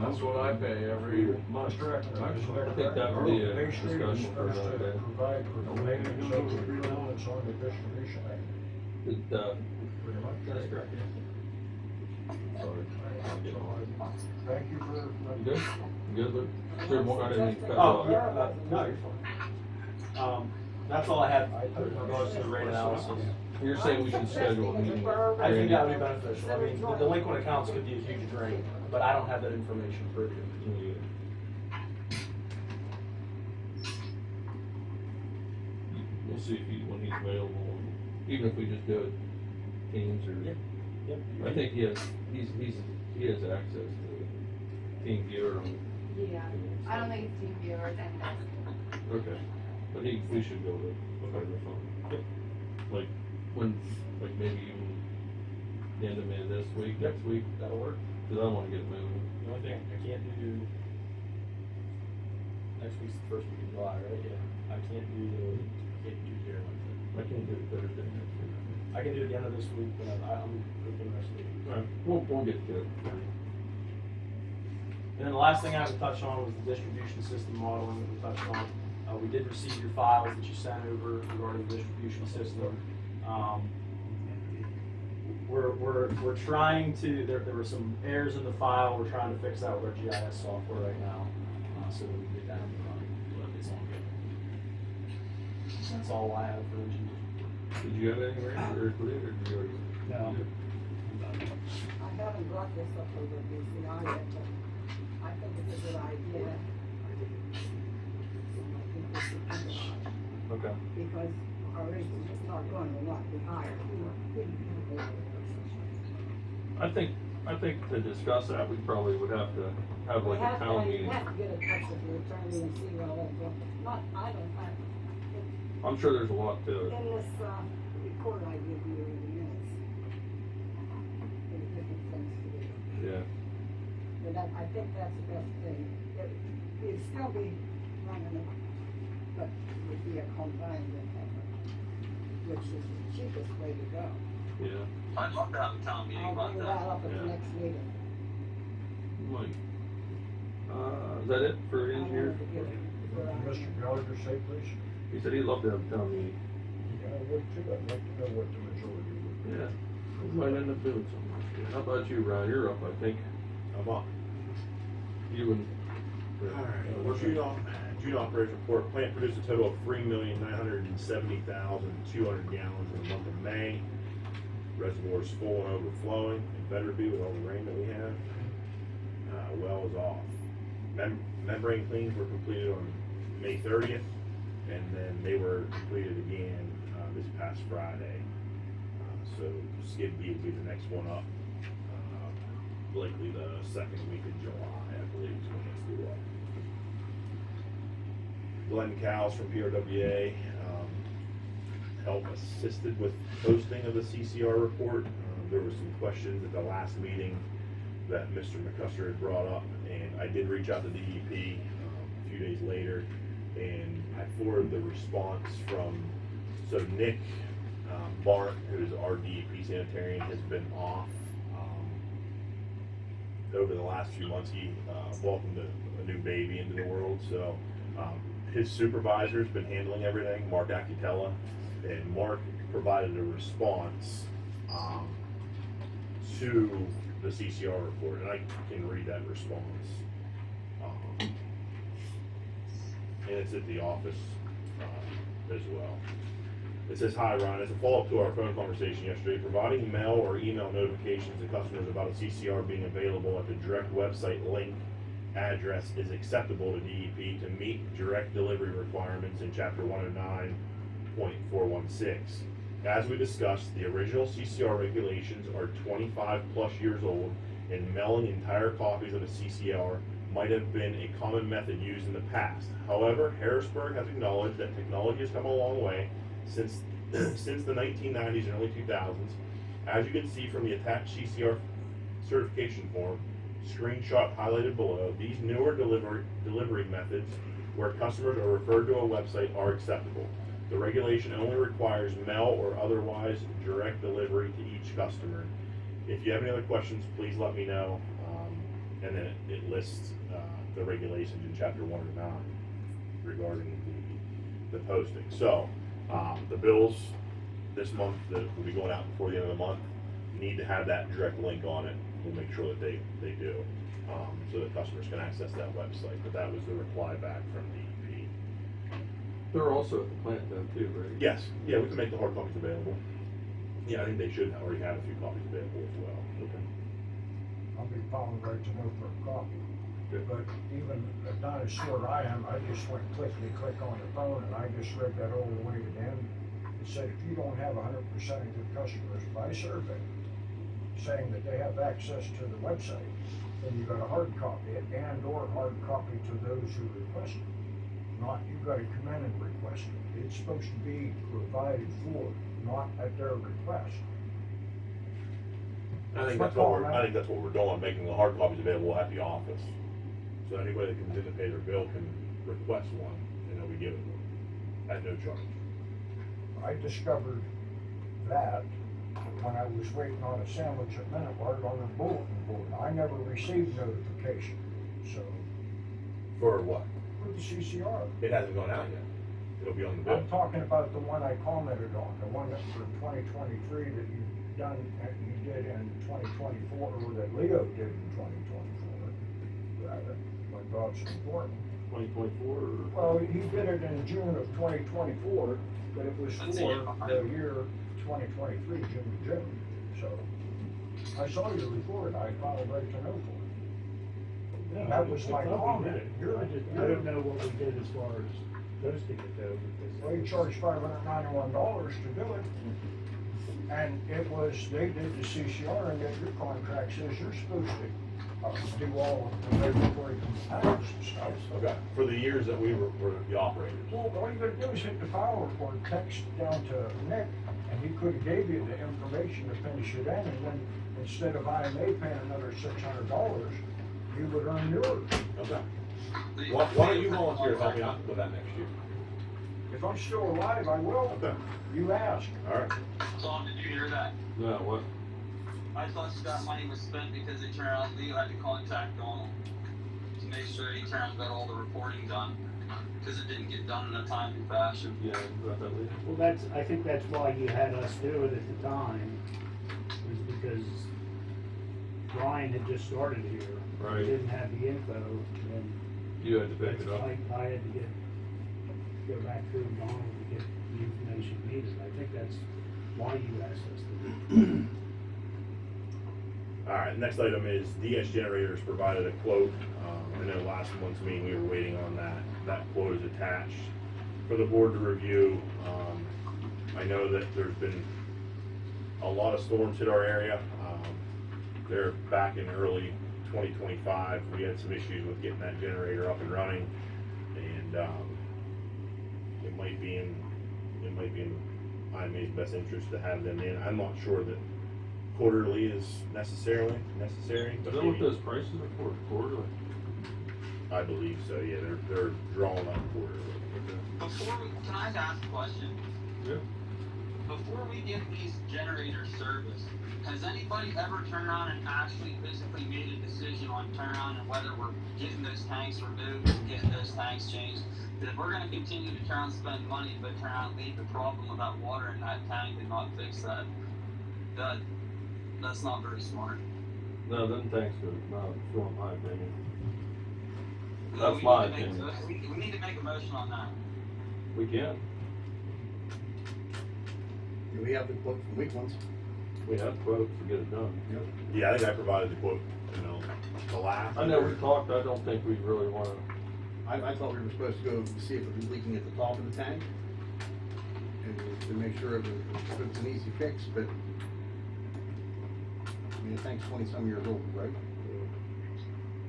That's what I pay every month. I think that would be a Bay Street was discussion for supposed to another day. provide for the maintenance of the fields on the distribution line. Pretty much. That's correct. Sorry. Thank you for. You good? You good, Luke? Is there more, I didn't mean to cut you Oh, off. no, you're fine. That's all I had with regards to the rate analysis. You're saying we should schedule a meeting. I think that would be beneficial. I mean, the delinquent accounts could be a huge drain, but I don't have that information for you. We'll see if when he's available, even if we just do it Teams or. Yep. I think he has access to Team Viewer. Yeah, I don't think it's team viewers and Okay, but we should go to the phone. Yep. Like maybe even the end of May this week, Yep. next week, That'll work. cause I wanna get moving. The only thing I can't do, next week's the first week of July, right? Yeah. I can't do Tuesday or Wednesday. I can do it Thursday next week. I can do it the end of this week, but I'm good for the rest of the week. Alright, we'll get to it. And then the last thing I have to touch on was the distribution system modeling that we touched on. We did receive your files that you sent over regarding the distribution system. We're trying to, there were some errors in the file, we're trying to fix that with our GIS software right now, so that we can get that up and running, but it's all good. That's all I have for engineering. Did you have anything ready or did you already? No. I haven't brought this up over the BCI yet, but I think it's a good idea. I think we should think about it, Okay. because our rates are going a lot higher. I think to discuss that, we probably would have to have like a town meeting. We have to get in touch with your attorney and see what all that's, not, I don't have, I'm sure there's a lot to it. in this, report I give you in the minutes. There's different things to do. Yeah. But I think that's the best thing. It'd still be running, but it would be a combined effort, which is the cheapest way to go. Yeah. I'd love to have a town meeting I'll about bring that up at Yeah. the next meeting. Mike. Is that it for engineers? Mr. Gallagher say, please? He said he'd love to have a town meeting. Yeah, I would too. I'd like to know what the majority would be. Yeah. We might end up doing something. How about you, Ryan? You're up, I think. I'm up. You and. Alright, well, June operation report, plant produced a total of 3,970,200 gallons in the month of May. Reservoir is full and overflowing, and better be with all the rain that we have. Well is off. Membrane cleans were completed on May 30th, and then they were completed again this past Friday. So skid bead will be the next one up. Likely the second week of July, I believe, is when it's due up. Glenn Cowles from PRWA helped assisted with posting of the CCR report. There were some questions at the last meeting that Mr. McCusker had brought up, and I did reach out to DEP a few days later, and I forwarded the response from, so Nick Bart, who's our DEP sanitarian, has been off over the last few months. He welcomed a new baby into the world, so his supervisor's been handling everything, Mark Acutella, and Mark provided a response to the CCR report, and I can read that response. And it's at the office as well. It says, "Hi Ron, as a follow-up to our phone conversation yesterday, providing mail or email notifications to customers about a CCR being available at the direct website link address is acceptable to DEP to meet direct delivery requirements in Chapter 109.416. As we discussed, the original CCR regulations are 25 plus years old, and mailing entire copies of a CCR might have been a common method used in the past. However, Harrisburg has acknowledged that technology has come a long way since the 1990s and early 2000s. As you can see from the attached CCR certification form, screenshot highlighted below, these newer delivery methods where customers are referred to a website are acceptable. The regulation only requires mail or otherwise direct delivery to each customer. If you have any other questions, please let me know. And then it lists the regulations in chapter 1 and 9 regarding the posting. So the bills this month that will be going out before the end of the month need to have that direct link on it. We'll make sure that they do, so that customers can access that website. But that was the reply back from DEP. They're also at the plant then too, right? Yes, yeah, we can make the hard copies available. Yeah, I think they should already have a few copies available as well. Okay. I'll be calling right to know for a copy. But even not as short I am, I just went click on the phone and I just read that all the way to the end. It said if you don't have 100% of your customers by survey saying that they have access to the website, then you got a hard copy it and or hard copy to those who request it. Not you got to come in and request it. It's supposed to be provided for, not at their request. I think that's what we're doing, making the hard copies available at the office. So anybody that comes in to pay their bill can request one, and then we give it to them at no charge. I discovered that when I was waiting on a sandwich at Minute Mart on the bulletin board. I never received notification, so. For what? For the CCR. It hasn't gone out yet. It'll be on the bill. I'm talking about the one I commented on, the one that for 2023 that you did in 2024, or that Leo did in 2024, rather, when Bob's important. 2024 Well, he did it in June of 2024, but it was for the year 2023, June to June. So I saw your report. I filed right to know for it. Yeah, That was my I thought we comment. did. I don't know what we did as far as posting it though, because. Well, you charged $591 to do it. And it was, they did the CCR, and yet your contract says you're supposed to do all of the regulatory compliance and stuff. Okay, for the years that we were the operators. Well, all you gotta do is hit the file report, text down to Nick, and he could've gave you the information to finish it in, and then instead of IMA paying another $600, you would earn yours. Okay. Why don't you volunteer to help me out with that next year? If I'm still alive, I will. Okay. You ask. All right. Tom, did you hear that? No, what? I thought that money was spent because they turned around, Leo had to contact Donald to make sure he turned got all the reporting done, because it didn't get done in a timely fashion. Yeah, definitely. Well, I think that's why you had us do it at the time, was because Brian had just started here. Right. He didn't have the info, and. You had to pick it up. I had to go back through Donald to get the information needed. I think that's why you asked us to do it. All right, next item is DS Generators provided a quote. I know last month's meeting we were waiting on that. That quote is attached for the board to review. I know that there's been a lot of storms hit our area. They're back in early 2025. We had some issues with getting that generator up and running, and it might be in IMA's best interest to have them in. I'm not sure that quarterly is necessary. Is that what those prices are for, quarterly? I believe so, yeah, they're drawing up quarterly. Can I ask a question? Yeah. Before we get these generators serviced, has anybody ever turned around and actually physically made a decision on turnaround and whether we're getting those tanks removed and getting those tanks changed? Because if we're going to continue to try and spend money but turn around and leave the problem about water in that tank and not fix that, that's not very smart. No, them tanks are not, in my opinion. No, That's my opinion. We need to make a motion on that. We can. We have the quote from weak ones. We have quotes to get it done. Yep. Yeah, I think I provided the quote, the last. I know we talked, I don't think we really wanna. I thought we were supposed to go see if it was leaking at the top of the tank, and to make sure it was an easy fix, but, I mean, the tank's 20-some years old, right?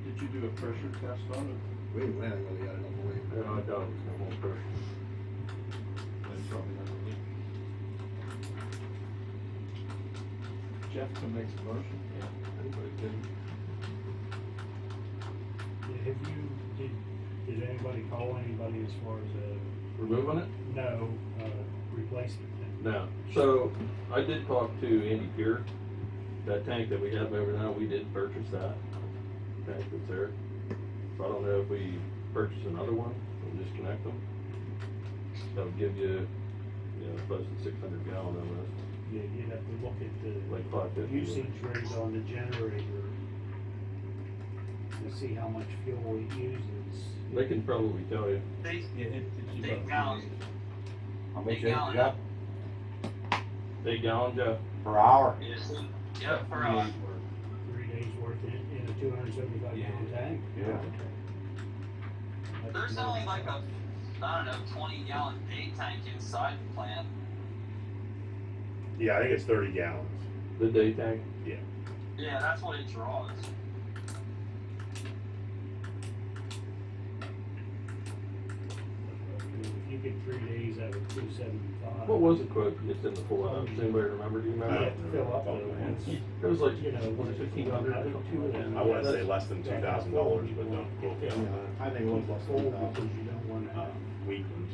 Did you do a pressure test on it? We didn't do anything with it, I don't believe. Yeah, I doubt it's gonna hold pressure. That's probably not really. Jeff can make a motion. Yeah, anybody can. Did anybody call anybody as far as Removing it? No, replacement. No. So, I did talk to Andy Pier. That tank that we have over now, we did purchase that tank that's there. So I don't know if we purchase another one and just connect them. That would give you, close to 600 gallon almost. Yeah, you'd have to look at the Like 550. usage rate on the generator to see how much fuel it uses. They can probably tell you. They, It's they about- gallons. How much is it, gallon. Jeff? 8 gallon, Jeff. Per hour? Yes. Yep, for 3 days worth in a 275 gallon tank. Yeah. there's only like a, I don't know, 20 gallon day tank inside the plant. Yeah, I think it's 30 gallons. The day tank. Yeah. Yeah, that's what it draws. If you get 3 days out of 275. What was the quote just in the full out? Does anybody remember? Do you You remember? have to fill up though, once, It was like, you know, was it 1,500 or something like that? I want to say less than $2,000, but don't quote me on that. I think it was less full than because you don't want to have, Weak ones.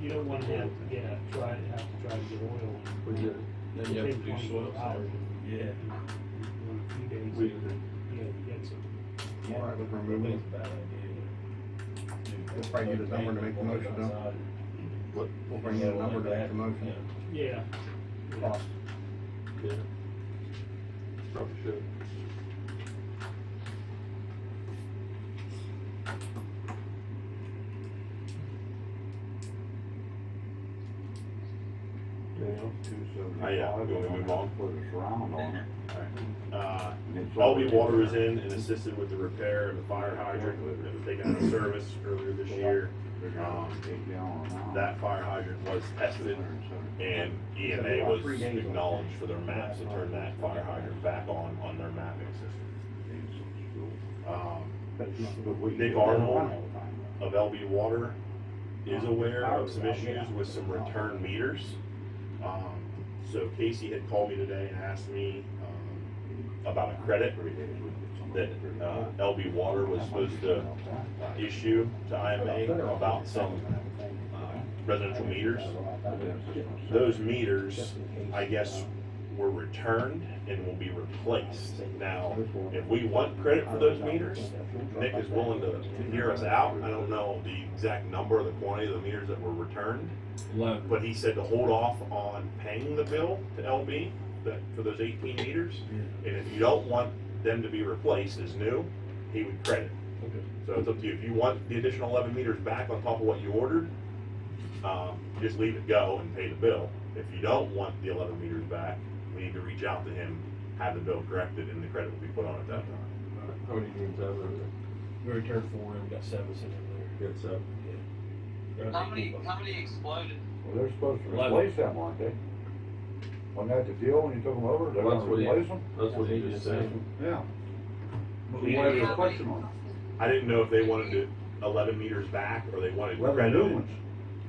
you don't want to have to try to get oil. We did. Then you have to do within soil 24 hours. sample. Yeah. You want a few days, We you did. know, to get some. All right, with I think removing. it's a bad idea. We'll probably need a number to make the motion, though. We'll bring in a number to make the motion. Yeah. Cost. Yeah. Probably should. Yeah, we want to move on. Put a surround on it. LB Water was in and assisted with the repair of the fire hydrant that was taken out of service earlier this year. That fire hydrant was tested and EMA was acknowledged for their maps to turn that fire hydrant back on their mapping system. Nick Arnold of LB Water is aware of some issues with some return meters. So Casey had called me today and asked me about a credit that LB Water was supposed to issue to IMA about some residential meters. Those meters, I guess, were returned and will be replaced. Now, if we want credit for those meters, Nick is willing to hear us out. I don't know the exact number or the quantity of the meters that were returned, 11. but he said to hold off on paying the bill to LB for those 18 meters. And if you don't want them to be replaced as new, he would credit. Okay. So it's up to you. If you want the additional 11 meters back on top of what you ordered, just leave it go and pay the bill. If you don't want the 11 meters back, we need to reach out to him, have the bill corrected, and the credit will be put on at that time. How many games have over there? We returned 4 and we got 7 sitting there. Good, so. Yeah. How many exploded? Well, they're supposed to 11. replace them, aren't they? Wasn't that the deal when you took them over? They're Well, that's gonna what he- replace them? That's what he just said. Yeah. But We what had- is the question on? I didn't know if they wanted to 11 meters back or they wanted 11 credited. new ones.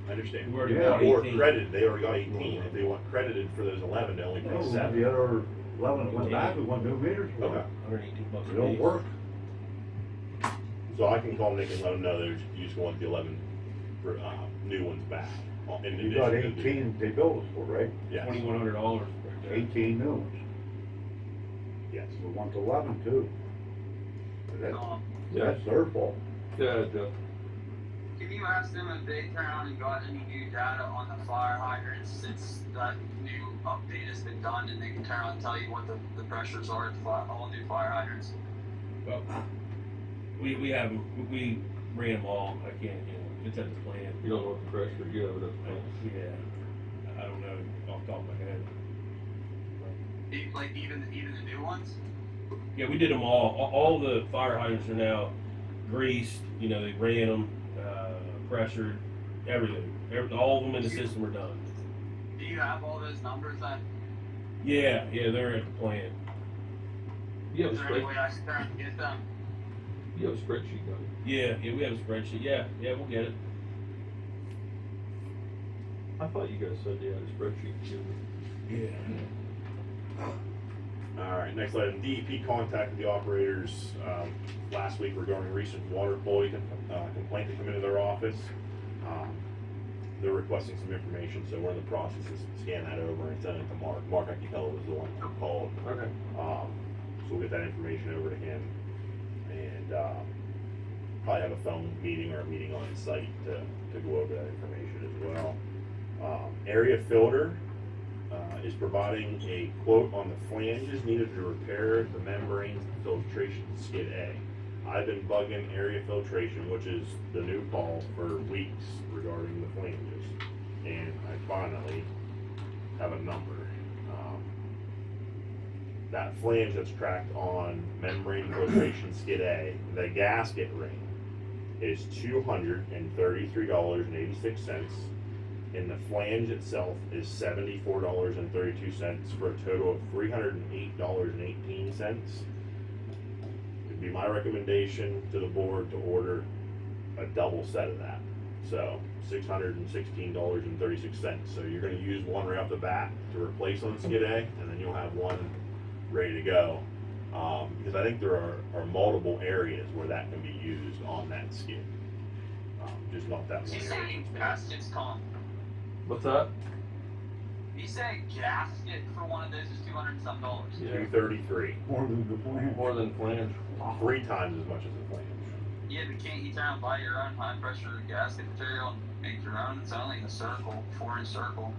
I understand. We already Yeah. got Or 18. credited, they already got 18. If they want credited for those 11, they only pay No, 7. the other 11 that went back, we want new meters for Okay. it. $118 They a don't piece. work. So I can call Nick and let him know that you just want the 11 for, new ones back. In You got addition to the- 18 they built us for, right? Yes. $2,100 right there. 18 new ones. Yes. We want 11 too. That- Yeah. That's their fault. Yeah, Jeff. Can you ask them if they turned around and got any new data on the fire hydrants since that new update has been done, and they can turn around and tell you what the pressures are at all new fire hydrants? Well, we have, we ran them all. I can't, it's at the plant. You don't know what the pressure you have, that's fine. Yeah, I don't know off the top of my head. Like even the new ones? Yeah, we did them all. All the fire hydrants are now greased, they ran them, pressured, everything. All of them in the system are done. Do you have all those numbers then? Yeah, they're at the plant. You have a Is there any way spreadsheet, I can turn and get them? you have a spreadsheet, don't you? Yeah, we have a spreadsheet. Yeah, we'll get it. I thought you guys said you had a spreadsheet. Yeah. All right, next item, DEP contacted the operators last week regarding recent water quality complaint that came into their office. they're requesting some information, so we're in the process of scanning that over and sending it to Mark. Mark, I can tell, was the one who called. Okay. So we'll get that information over to him, and probably have a phone meeting or a meeting on site to go over that information as well. Area Filter is providing a quote on the flanges needed to repair the membrane filtration skid A. I've been bugging Area Filtration, which is the new call, for weeks regarding the flanges, and I finally have a number. That flange that's cracked on membrane filtration skid A, the gasket ring, is $233.86, and the flange itself is $74.32 for a total of $308.18. It'd be my recommendation to the board to order a double set of that. So $616.36. So you're going to use one right off the bat to replace on skid A, and then you'll have one ready to go. Because I think there are multiple areas where that can be used on that skid. Just not that one You area. say gaskets, Tom? What's that? You say gasket for one of those is $200 and some dollars. Yeah. $233. More than the flange. More than flange. 3 times as much as the flange. Yeah, but can't you try and buy your own high pressure gasket material and make your own? It's only a circle, 4-inch circle.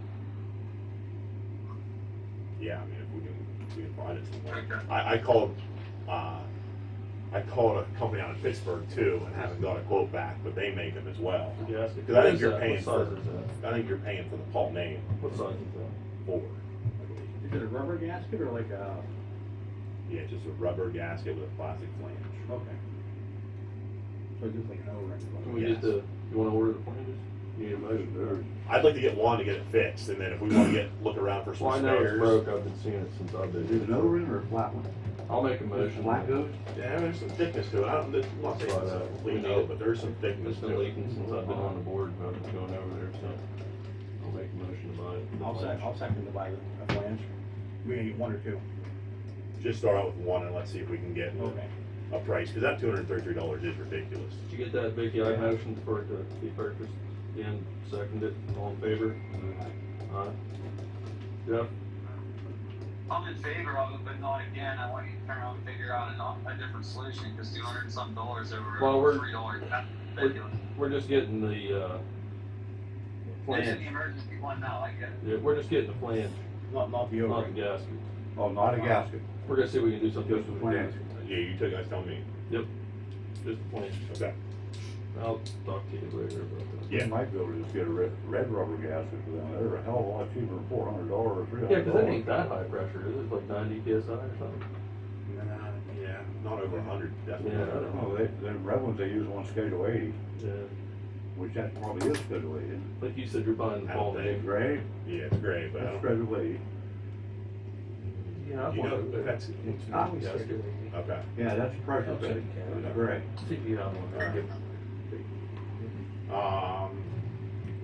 Yeah, I mean, if we can find it somewhere. Okay. I called a company out of Pittsburgh too, and haven't got a quote back, but they make them as well. The gasket. Because I think What you're is that? paying What for. size is that? I think you're paying for the Paul name. What size is that? 4. Is it a rubber gasket or like a? Yeah, it's just a rubber gasket with a plastic flange. Okay. So just like an O-ring. Can we Yes. get the, you wanna order the flanges? You need a motion there. I'd like to get one to get it fixed, and then if we want to look around for some Well, I know it's spares. broke, I've been seeing it since I've been. Is it an O-ring or a flat one? I'll make a motion. Flat goes? Yeah, there's some thickness to it. I'm not saying it's a complete no, but there's some thickness It's been to it. leaking since I've been on the board, I've been going over there, so I'll make a motion to buy it. I'll second to buy a flange. We need 1 or 2. Just start out with one and let's see if we can get Okay. a price, because that $233 is ridiculous. Did you get that, Vicky? I motioned for it to be purchased. Dan seconded it, all in favor? Aye. Jeff? I'm in favor of it, but not again. I want you to turn around and figure out a different solution, because $200 and some dollars over Well, a we're- $3, that's ridiculous. We're just getting the, This is flange. the emergency one now, I get it. Yeah, we're just getting the flange, Not the not the O-ring. gasket. Oh, not a gasket. We're gonna see if we can do something Just with the the flange. gasket. Yeah, you two guys tell me. Yep, just the flange. Okay. I'll talk to you later about that. Yeah. You might be able to just get a red rubber gasket for them. They're a hell of a lot cheaper than $400 or $300. Yeah, cause that ain't that high pressure, is it? It's like 90 PSI or something? Yeah, not over 100, definitely. Yeah, I don't know. No, the red ones they use on Schedule 80, Yeah. which that probably is Schedule 80. Like you said, you're buying the I don't Paul think- name. Gray, Yeah, it's great, but I that's don't. Schedule 80. Yeah, I You want know, to. that's- Gasket. Okay. Yeah, that's pressure Okay. fitting. It's gray. See if you have one. Alright.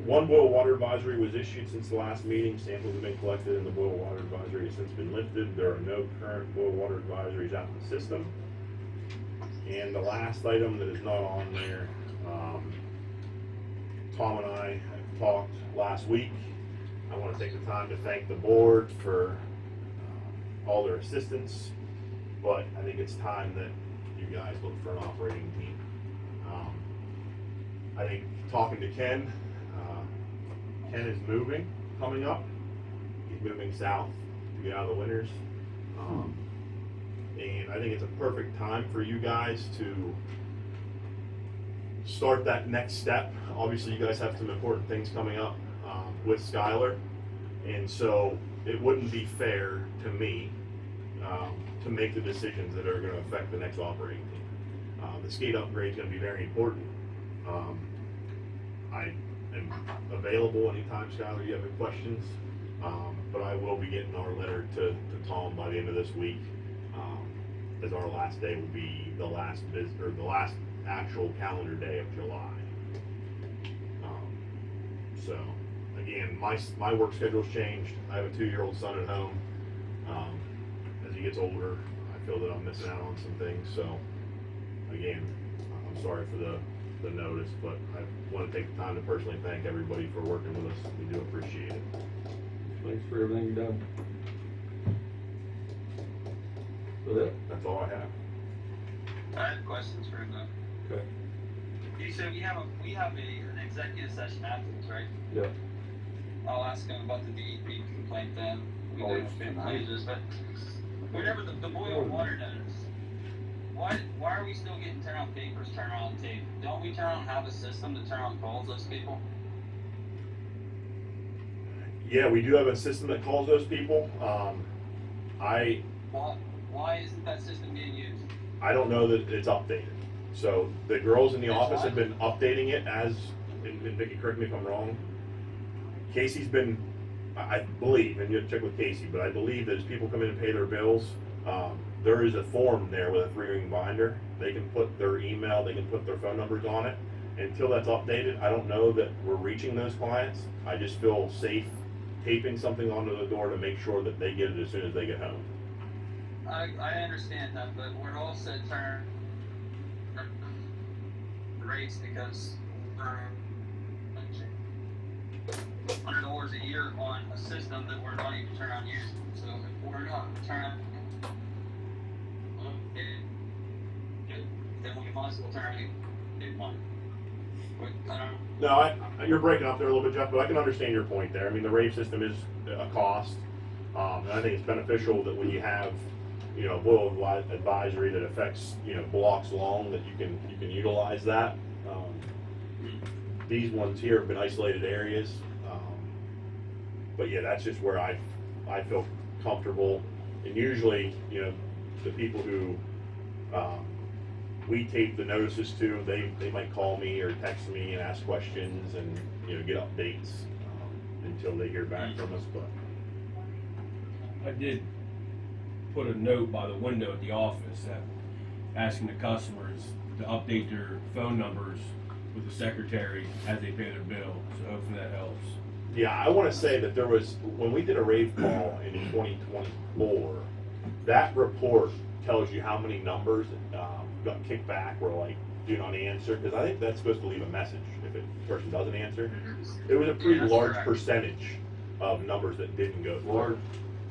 One boil water advisory was issued since the last meeting. Samples have been collected and the boil water advisory has since been lifted. There are no current boil water advisories out in the system. And the last item that is not on there, Tom and I have talked last week. I want to take the time to thank the board for all their assistance, but I think it's time that you guys look for an operating team. I think talking to Ken is moving, coming up. He's moving south to get out of the winters. And I think it's a perfect time for you guys to start that next step. Obviously, you guys have some important things coming up with Skylar. And so it wouldn't be fair to me to make the decisions that are going to affect the next operating team. The skate upgrade is going to be very important. I am available anytime, Skylar, you have any questions. But I will be getting our letter to Tom by the end of this week. As our last day will be the last the last actual calendar day of July. So again, my work schedule's changed. I have a 2-year-old son at home. As he gets older, I feel that I'm missing out on some things. So again, I'm sorry for the the notice, but I want to take the time to personally thank everybody for working with us. We do appreciate it. Thanks for everything you've done. That's all I have. I have questions for him though. Okay. You said we have an executive session afterwards, right? Yeah. I'll ask him about the DEP complaint then. We Oh, know it's it's been tonight. pages, but whenever the boil water notice, why are we still getting turn on papers, turn on tape? Don't we turn on have a system to turn on calls those people? Yeah, we do have a system that calls those people. Why isn't that system being used? I don't know that it's updated. So the girls in the It's office what? have been updating it as, and Vicki, correct me if I'm wrong. Casey's been, I believe, and you have to check with Casey, but I believe that as people come in and pay their bills, there is a form there with a 3-ring binder. They can put their email, they can put their phone numbers on it. Until that's updated, I don't know that we're reaching those clients. I just feel safe taping something onto the door to make sure that they get it as soon as they get home. I understand that, but we're also turning rates because $100 a year on a system that we're not even turning on using. So if we're not turning, then we might as well turn it money. No, you're breaking up there a little bit, Jeff, but I can understand your point there. I mean, the rave system is a cost, and I think it's beneficial that when you have, boil advisory that affects, blocks long, that you can utilize that. These ones here have been isolated areas, but yeah, that's just where I feel comfortable. And usually, the people who we tape the notices to, they might call me or text me and ask questions and get updates until they hear back from us. But I did put a note by the window at the office that asking the customers to update their phone numbers with the secretary as they pay their bill. So hopefully that helps. yeah, I want to say that there was, when we did a rave call in 2024, that report tells you how many numbers got kicked back or like do not answer, because I think that's supposed to leave a message if the person doesn't answer. It was a pretty large percentage of numbers that didn't go through.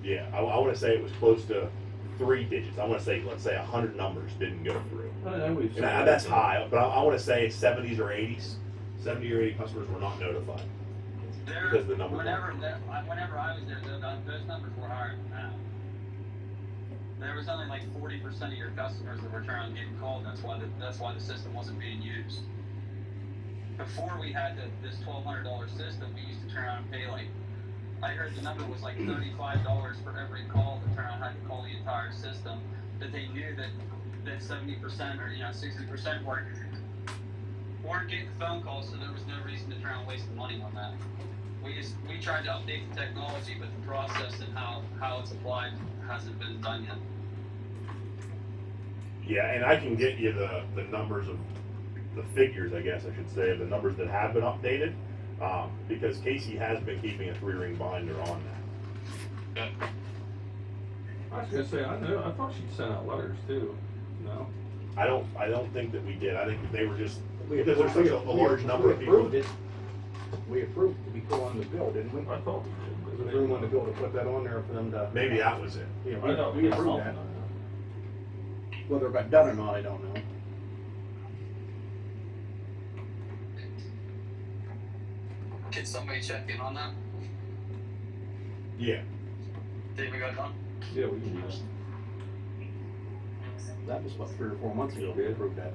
Yeah, I want to say it was close to 3 digits. I want to say, let's say 100 numbers didn't go through. And that's high, but I want to say 70s or 80s. 70 or 80 customers were not notified. Because the number whenever I was there, those numbers were higher than that. There was only like 40% of your customers that were trying to get called. That's why the system wasn't being used. Before we had this $1,200 system, we used to turn around and pay like, I heard the number was like $35 for every call that turn around had to call the entire system. But they knew that 70% or 60% weren't getting the phone calls, so there was no reason to try and waste the money on that. We tried to update the technology, but the process and how it's applied hasn't been done yet. Yeah, and I can get you the numbers of the figures, I guess I should say, of the numbers that have been updated, because Casey has been keeping a 3-ring binder on that. I was gonna say, I thought she sent out letters too. No? I don't think that we did. I think that they were just, because there's such a large number of people. We approved to be put on the bill, didn't we? I thought we did. Was there room on the bill to put that on there for them to? Maybe that was it. Yeah, I thought we approved that. Whether it got done or not, I don't know. Can somebody check in on that? Yeah. Think we got done? Yeah, we can do that. That was about 3 or 4 months ago, we approved that.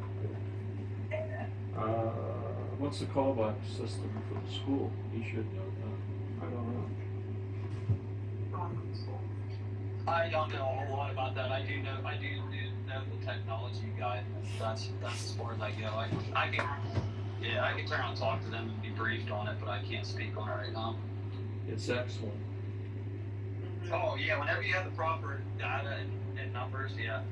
What's the callback system for the school? He should know that. I don't know. I don't know a whole lot about that. I do know the technology guy. That's as far as I go. I can turn and talk to them and be briefed on it, but I can't speak on it right now. It's excellent. Oh yeah, whenever you have the proper data and numbers, yeah.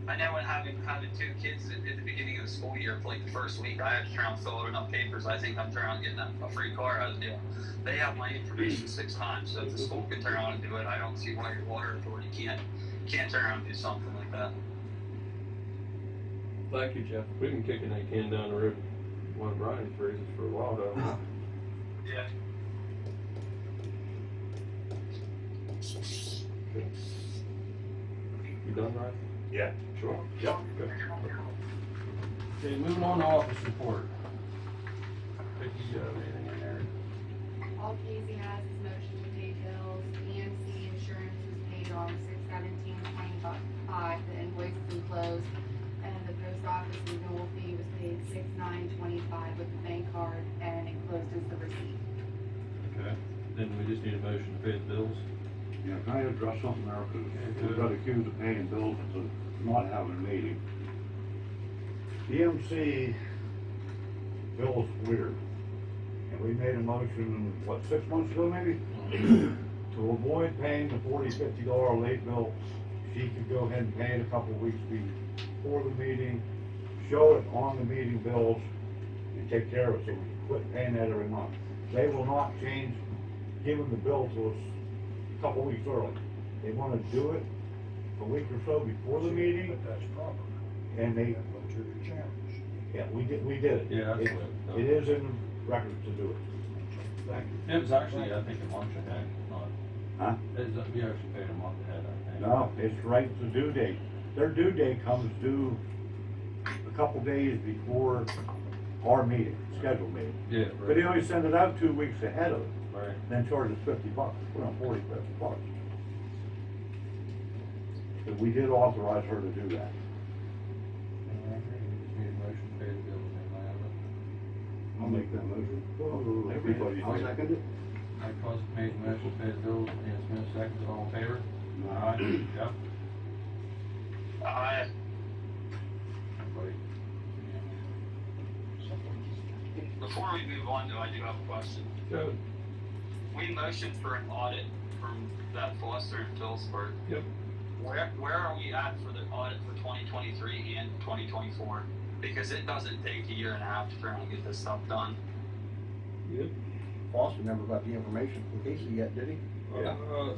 I know when having 2 kids at the beginning of the school year for like the first week, I had to try and fill out enough papers. I think I'm trying to get a free car out of the deal. They have my information 6 times, so if the school can turn around and do it, I don't see why your water authority can't turn around and do something like that. Thank you, Jeff. We can kick that can down the road. one of Brian's raises for a while, though. Yeah. You done, Ryan? Yeah, sure. Yep. Good. Okay, moving on to office report. Vicky, you have anything in there? All Casey has is motion to pay bills. EMC insurance was paid on 6/17/25. The invoice is enclosed. And the post office renewal fee was paid 6/9/25 with the bank card and enclosed is the receipt. Okay, then we just need a motion to pay the bills. Yeah, can I address something there, Okay, because we got accused of paying bills to not having a meeting. The MC bill is weird, and we made a motion, what, 6 months ago maybe? To avoid paying the $40-50 late bill, she could go ahead and pay it a couple of weeks before the meeting, show it on the meeting bills, and take care of it, so we quit paying that every month. They will not change giving the bill to us a couple weeks early. They wanna do it a week or so before the meeting, But that's proper. and they, Go to the channels. yeah, we did it. Yeah, that's It- what- It is in the record to do it. Thank you. It was actually, I think, a month ahead, not, Huh? we actually paid a month ahead, I think. No, it's right to due date. Their due date comes due a couple days before our meeting, scheduled meeting. Yeah, But they right, only send it out 2 weeks ahead of it, right. then charge us $50, put on $40-50. But we did authorize her to do that. We just need a motion to pay the bills, anybody have it? I'll make that motion. Everybody. I'll second it. Mike Crosby made the motion to pay the bills, Dan Smith seconds, all in favor? Aye. Yep. Aye. Everybody? Before we move on though, I do have a question. Go. We motioned for an audit from that Foster in Phillipsburg. Yep. Where are we at for the audit for 2023 and 2024? Because it doesn't take a year and a half to try and get this stuff done. Yep. Foster never got the information from Casey yet, did he?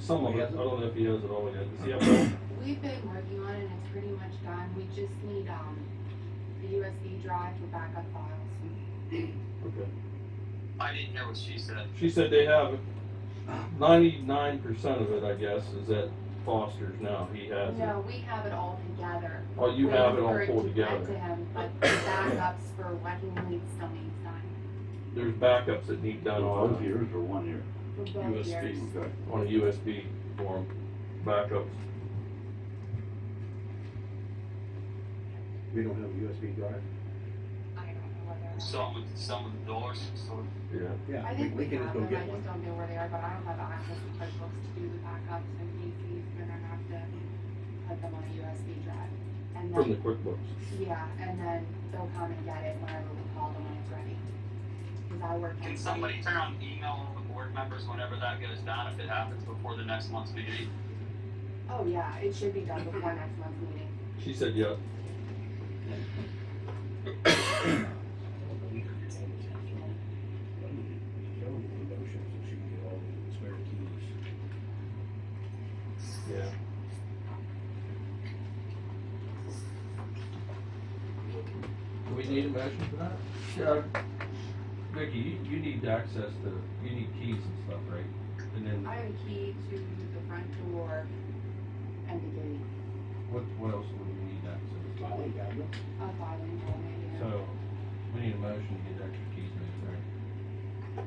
Some of He it, I has it? don't know if he has it all yet. Does he have it all? We've been working on it and it's pretty much done. We just need, the USB drive for backup files. Okay. I didn't hear what she said. She said they have 99% of it, I guess, is at Foster's now. He has it. No, we have it all together. Oh, you have it all Waiting pulled for to get together. to him, but the backups for what he needs still needs done. There's backups that need done Both on years or 1 year? For both years. USB, Okay. on a USB form, backups. We don't have a USB drive? I don't know whether. Some of the doors, so Yeah. Yeah, I think we we can just have go them, I get just one. don't know where they are, but I don't have access to QuickBooks to do the backups and PCs, they're gonna have to put them on a USB drive. And From the then, QuickBooks. yeah, and then they'll come and get it whenever we call them when it's ready. Cause I work. can on somebody site. turn on email all the board members whenever that goes down if it happens before the next month's meeting? Oh, yeah, it should be done before next month's meeting. She said, yeah. Yeah. Do we need a motion for that? Yeah. Vicky, you need access to, you need keys and stuff, right? And then, I have a key to the front door and the gate, what else would we need access to? Filing cabinet. a filing cabinet, yeah. So, we need a motion to get extra keys made, right?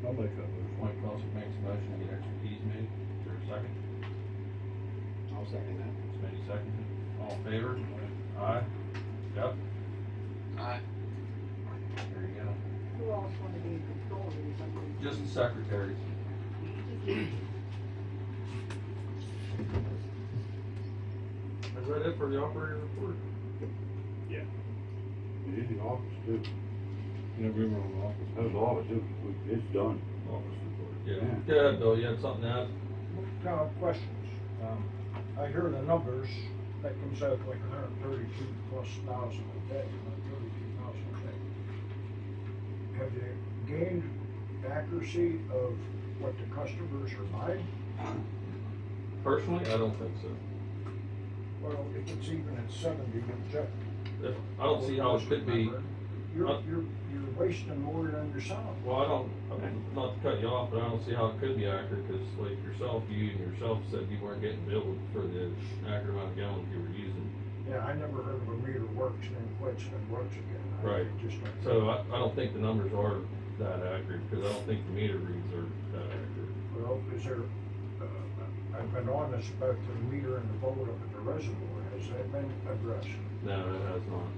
I'll make that motion. Mike Crosby makes a motion to get extra keys made. Is there a second? I'll second that. Smitty seconded. All in favor? Aye. Yep. Aye. There you go. Who else wanna be in control of these? Just the secretaries. Is that it for the operator report? Yeah. We need the office too. Yeah, we were on the office. That was the office too. It's done. Office report. Yeah. Go ahead, Bill, you had something to add? Kind of questions. I hear the numbers, that comes out like 132 plus thousand a day, 132,000 a day. Have you gained accuracy of what the customers are buying? Personally, I don't think so. Well, if it's even at 70, I don't see how it could be. You're wasting more than your son. Well, not to cut you off, but I don't see how it could be accurate, because like yourself, you said you weren't getting billed for the accurate amount of gallons you were using. Yeah, I never heard of a meter works and then quits and then works again. Right. So I don't think the numbers are that accurate, because I don't think the meter reads are that accurate. Well, is there, I've been on this about the meter and the volt up at the reservoir. Has that been addressed? No, it has not.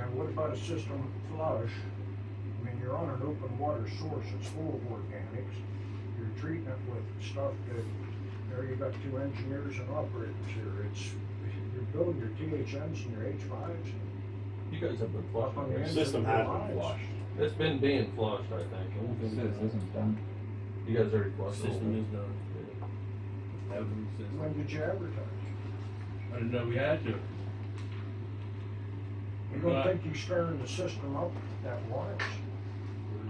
And what about a system flush? I mean, you're on an open water source, it's full of organics. You're treating it with stuff that, there you got two engineers and operators here. You're building your THMs and your H5s. You guys have been flushing. The system has been flushed. It's been being flushed, I think. System's done. You guys already flushed. System is done. When did you advertise? I didn't know we had to. You don't think you're stirring the system up that wise?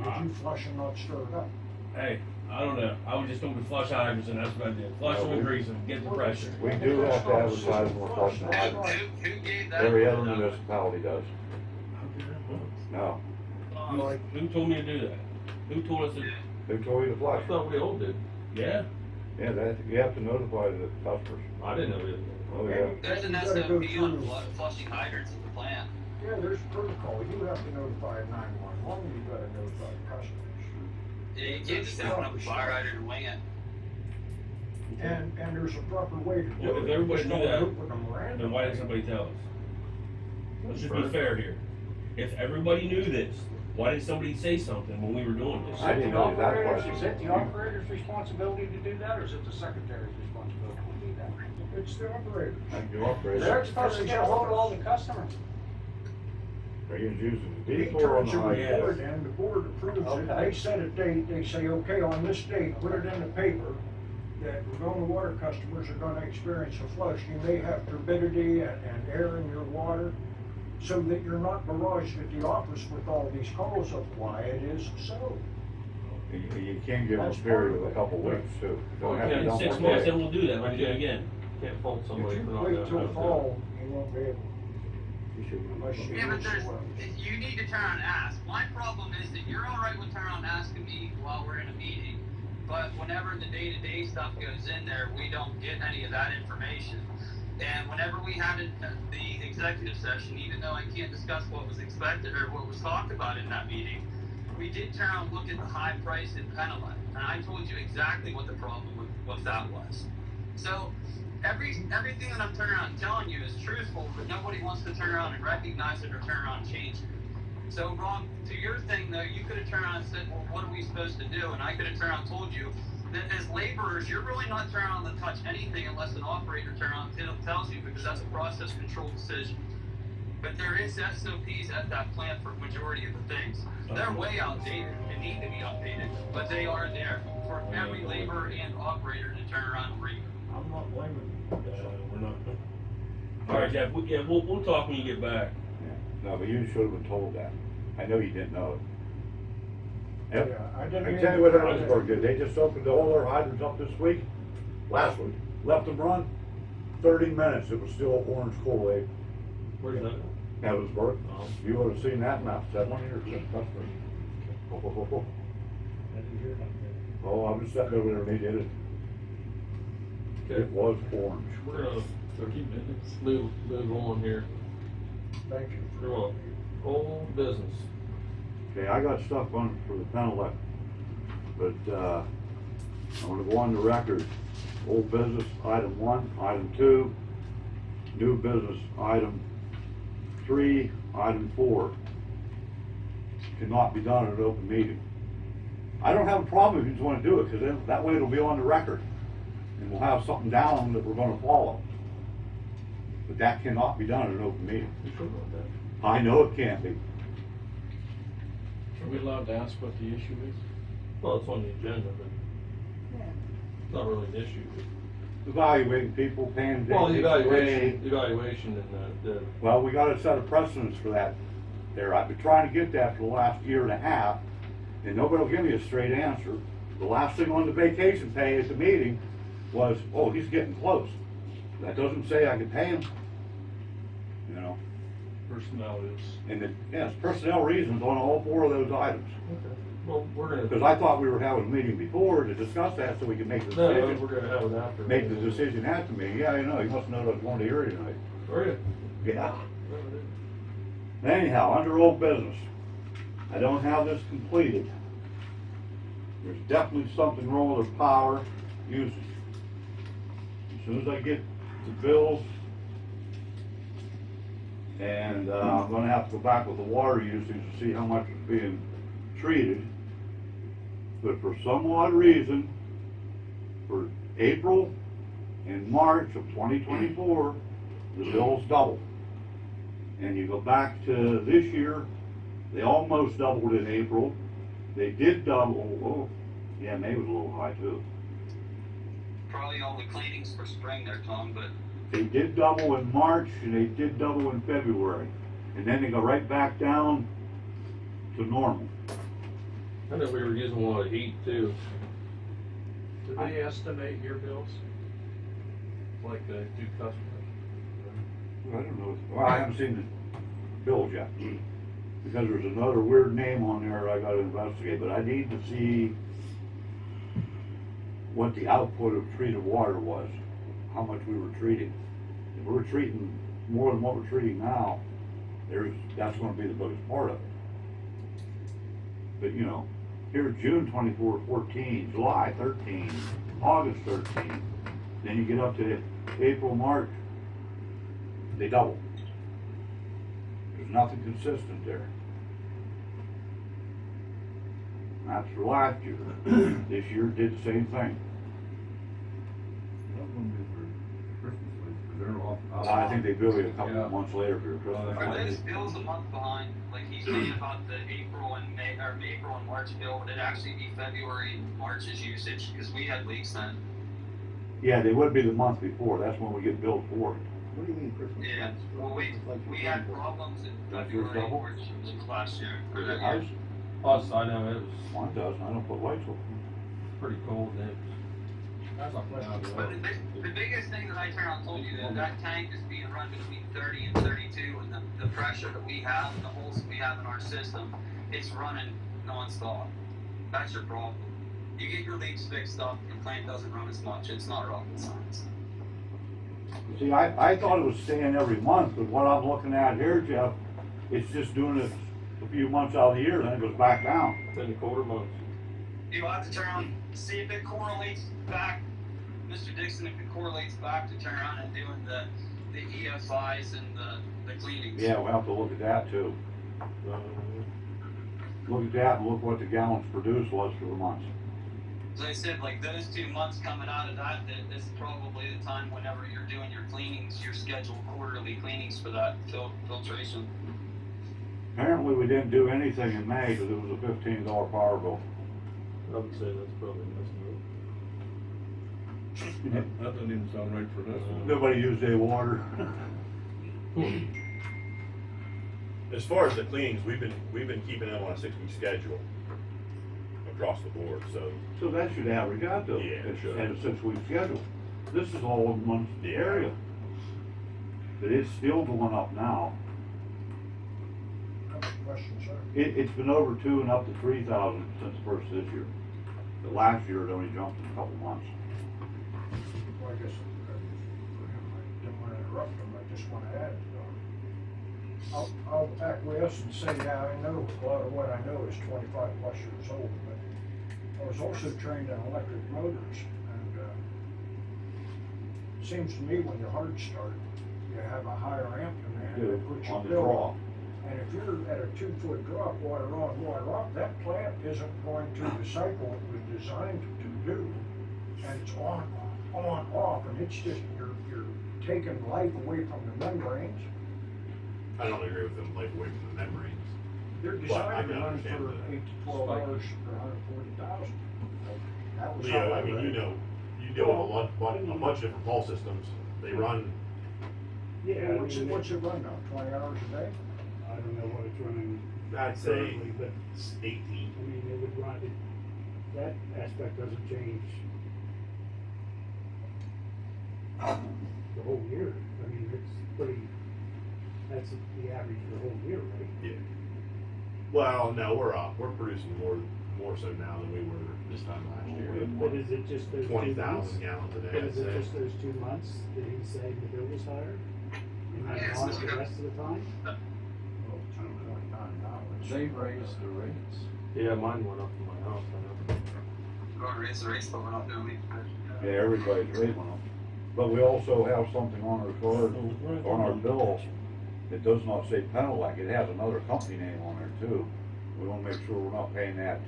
Or did you flush and not stir it up? Hey, I don't know. I was just going with flush hydrants, and that's what I did. Flush them with grease and get the pressure. We do have to advertise more flushing hydrants. Who gave that? Every other municipality does. No. Who told me to do that? Who told us to? Who told you to flush? I thought we all did. Yeah. Yeah, you have to notify the customers. I didn't know we did. Oh, yeah. There's an SOP on flushing hydrants at the plant. Yeah, there's protocol. You have to notify 911, you gotta notify customers. Yeah, you can't just open up a fire hydrant and wing it. And there's a proper way to do Well, it. if everybody Just knew don't that, open them randomly. then why didn't somebody tell us? Let's just be fair here. If everybody knew this, why didn't somebody say something when we were doing this? I didn't know that question. Is it the operator's responsibility to do that, or is it the secretary's responsibility to do that? It's the operator. And the operator. They're supposed to get a hold of all the customers. Are you using the He diesel or on turns the a hydrant? report in, the board approves it, Okay. they set a date, they say, okay, on this date, put it in the paper, that Ramona water customers are gonna experience a flush. You may have turbidity and air in your water, so that you're not barraged at the office with all these calls of why it is so. You can give them a period of a couple weeks too. Don't have to In dump 6 one months, day. then we'll do that. We'll do it again. Can't fault If somebody you for not wait knowing how till to do it. fall, you won't be able. Unless you Yeah, but use there's, wells. you need to turn on ask. My problem is that you're all right with turn on asking me while we're in a meeting, but whenever the day-to-day stuff goes in there, we don't get any of that information. And whenever we had the executive session, even though I can't discuss what was expected or what was talked about in that meeting, we did turn and look at the high price in Penelite, and I told you exactly what the problem with that was. So everything that I'm turning around and telling you is truthful, but nobody wants to turn around and recognize it or turn around and change it. So Rob, to your thing though, you could have turned around and said, well, what are we supposed to do? And I could have turned around and told you that as laborers, you're really not turning around to touch anything unless an operator turns around and tells you, because that's a process control decision. But there is SOPs at that plant for majority of the things. They're way outdated and need to be updated, but they are there for every laborer and operator to turn around and read. I'm not blaming you. We're not. All right, Jeff. We'll talk when you get back. Yeah. No, but you should have been told that. I know you didn't know it. Yep. Yeah, I I didn't. can tell you what Ellensburg did. They just opened all their hydrants up this week, last week. Left them run, 30 minutes, it was still orange Kool-Aid. Where's that? Ellensburg. Oh. You would have seen that map, 700 customers. I didn't hear about that. Oh, I was sitting over there and they did it. It was orange. We're gonna move on here. Thank you. You're welcome. Old business. Okay, I got stuff on for the Penelec, but, I'm gonna go on the record. Old business, item 1, item 2, new business, item 3, item 4. Cannot be done in an open meeting. I don't have a problem if you just wanna do it, cause then, that way it'll be on the record. And we'll have something down that we're gonna follow. But that cannot be done in an open meeting. You sure about that? I know it can't be. Are we allowed to ask what the issue is? Well, it's on the agenda, but Yeah. it's not really an issue. Evaluating people, paying. Well, the vacation. evaluation and the Well, we gotta set a precedence for that there. I've been trying to get that for the last year and a half, and nobody will give me a straight answer. The last thing on the vacation pay at the meeting was, oh, he's getting close. That doesn't say I can pay them. You know, Personnel is. and yes, personnel reasons on all 4 of those items. Okay. Well, we're gonna. Because I thought we were having a meeting before to discuss that so we can make the No, decision. we're gonna have it after. Make the decision after me. Yeah, I know, you must know that I was going to hear you tonight. Are you? Yeah. Anyhow, under old business, I don't have this completed. There's definitely something wrong with the power usage. As soon as I get the bills, and I'm gonna have to go back with the water usage to see how much is being treated. But for some odd reason, for April and March of 2024, the bills doubled. And you go back to this year, they almost doubled in April. They did double, oh, yeah, May was a little high too. Probably all the cleanings for spring there, Tom, but They did double in March and they did double in February. And then they go right back down to normal. I know we were using a lot of heat too. Do they estimate your bills? Like they do customers? I don't know, well, I haven't seen the bills yet. Because there's another weird name on there I gotta investigate, but I need to see what the output of treated water was, how much we were treating. If we're treating more than what we're treating now, that's gonna be the biggest part of it. But you know, here's June 24, 14, July 13, August 13, then you get up to April, March, they double. There's nothing consistent there. That's for last year. This year did the same thing. I think they bill you a couple of months later for your Christmas. are those bills a month behind? Like he's saying about the April and May, or April and March bill, would it actually be February and March's usage? Because we had leaks then. Yeah, they would be the month before, that's when we get billed for it. What do you mean Christmas? Yeah, well, we had problems in That's yours February, double? March of last year. Or that Ours? year. Us, I know it was Mine doesn't, I don't put lights on. pretty cold then. But the biggest thing that I turned around and told you that tank is being run between 30 and 32, and the pressure that we have and the holes that we have in our system, it's running nonstop. That's your problem. You get your leaks fixed up, your plant doesn't run as much. It's not rocket science. See, I thought it was staying every month, but what I'm looking at here, Jeff, it's just doing it a few months out of the year, then it goes back down. Then the quarter months. You'll have to turn around, see if it correlates back, Mr. Dixon, if it correlates back to turn around and doing the EFIs and the cleanings. Yeah, we'll have to look at that too. Look at that and look what the gallons produced was for the months. As I said, like those 2 months coming out of that is probably the time whenever you're doing your cleanings, your scheduled quarterly cleanings for that filtration. Apparently we didn't do anything in May because it was a $15 power bill. I would say that's probably an estimate. That doesn't even sound right for us. Nobody used any water. As far as the cleanings, we've been keeping them on a 6-week schedule across the board, so. So that should average out though. Yeah, it should. At a 6-week schedule. This is all in one area. But it's still going up now. Question, sir. It's been over 2 and up to 3,000 since the first of this year. But last year it only jumped in a couple months. Well, I guess, I don't want to interrupt him, I just want to add, I'll acquiesce and say, yeah, I know, a lot of what I know is 25 plus years old, but I was also trained on electric motors, and, it seems to me when you hard start, you have a higher amp demand, You do, which you on the build. draw. And if you're at a 2-foot drop, water on, water off, that plant isn't going to the cycle it was designed to do. And it's on, off, and it's just, you're taking life away from the membranes. I don't agree with them, like, away from the membranes. They're Well, I designed to can run understand for that. 8 to 12 hours for 140,000. That was Leo, how I mean, read you it. deal with a bunch of different pulse systems. They run, Yeah, what's it run now, 20 hours a day? I don't know what it's running I'd say currently, but 18. I mean, it would run, that aspect doesn't change. the whole year. I mean, it's pretty, that's the average for the whole year, right? Yeah. Well, no, we're up. We're producing more so now than we were this time last year. But is it just those 2 months? 20,000 gallons a day, But I'd is it say. just those 2 months that he's saying the bill was higher? And then Yes, not it's the good. rest of the time? They raised the rates. Yeah, mine went up in my house, I know. We're going to raise the rates, but we're not doing it. Yeah, everybody's rating them. But we also have something on our card, on our bill, it does not say Penelec, it has another company name on there too. We wanna make sure we're not paying that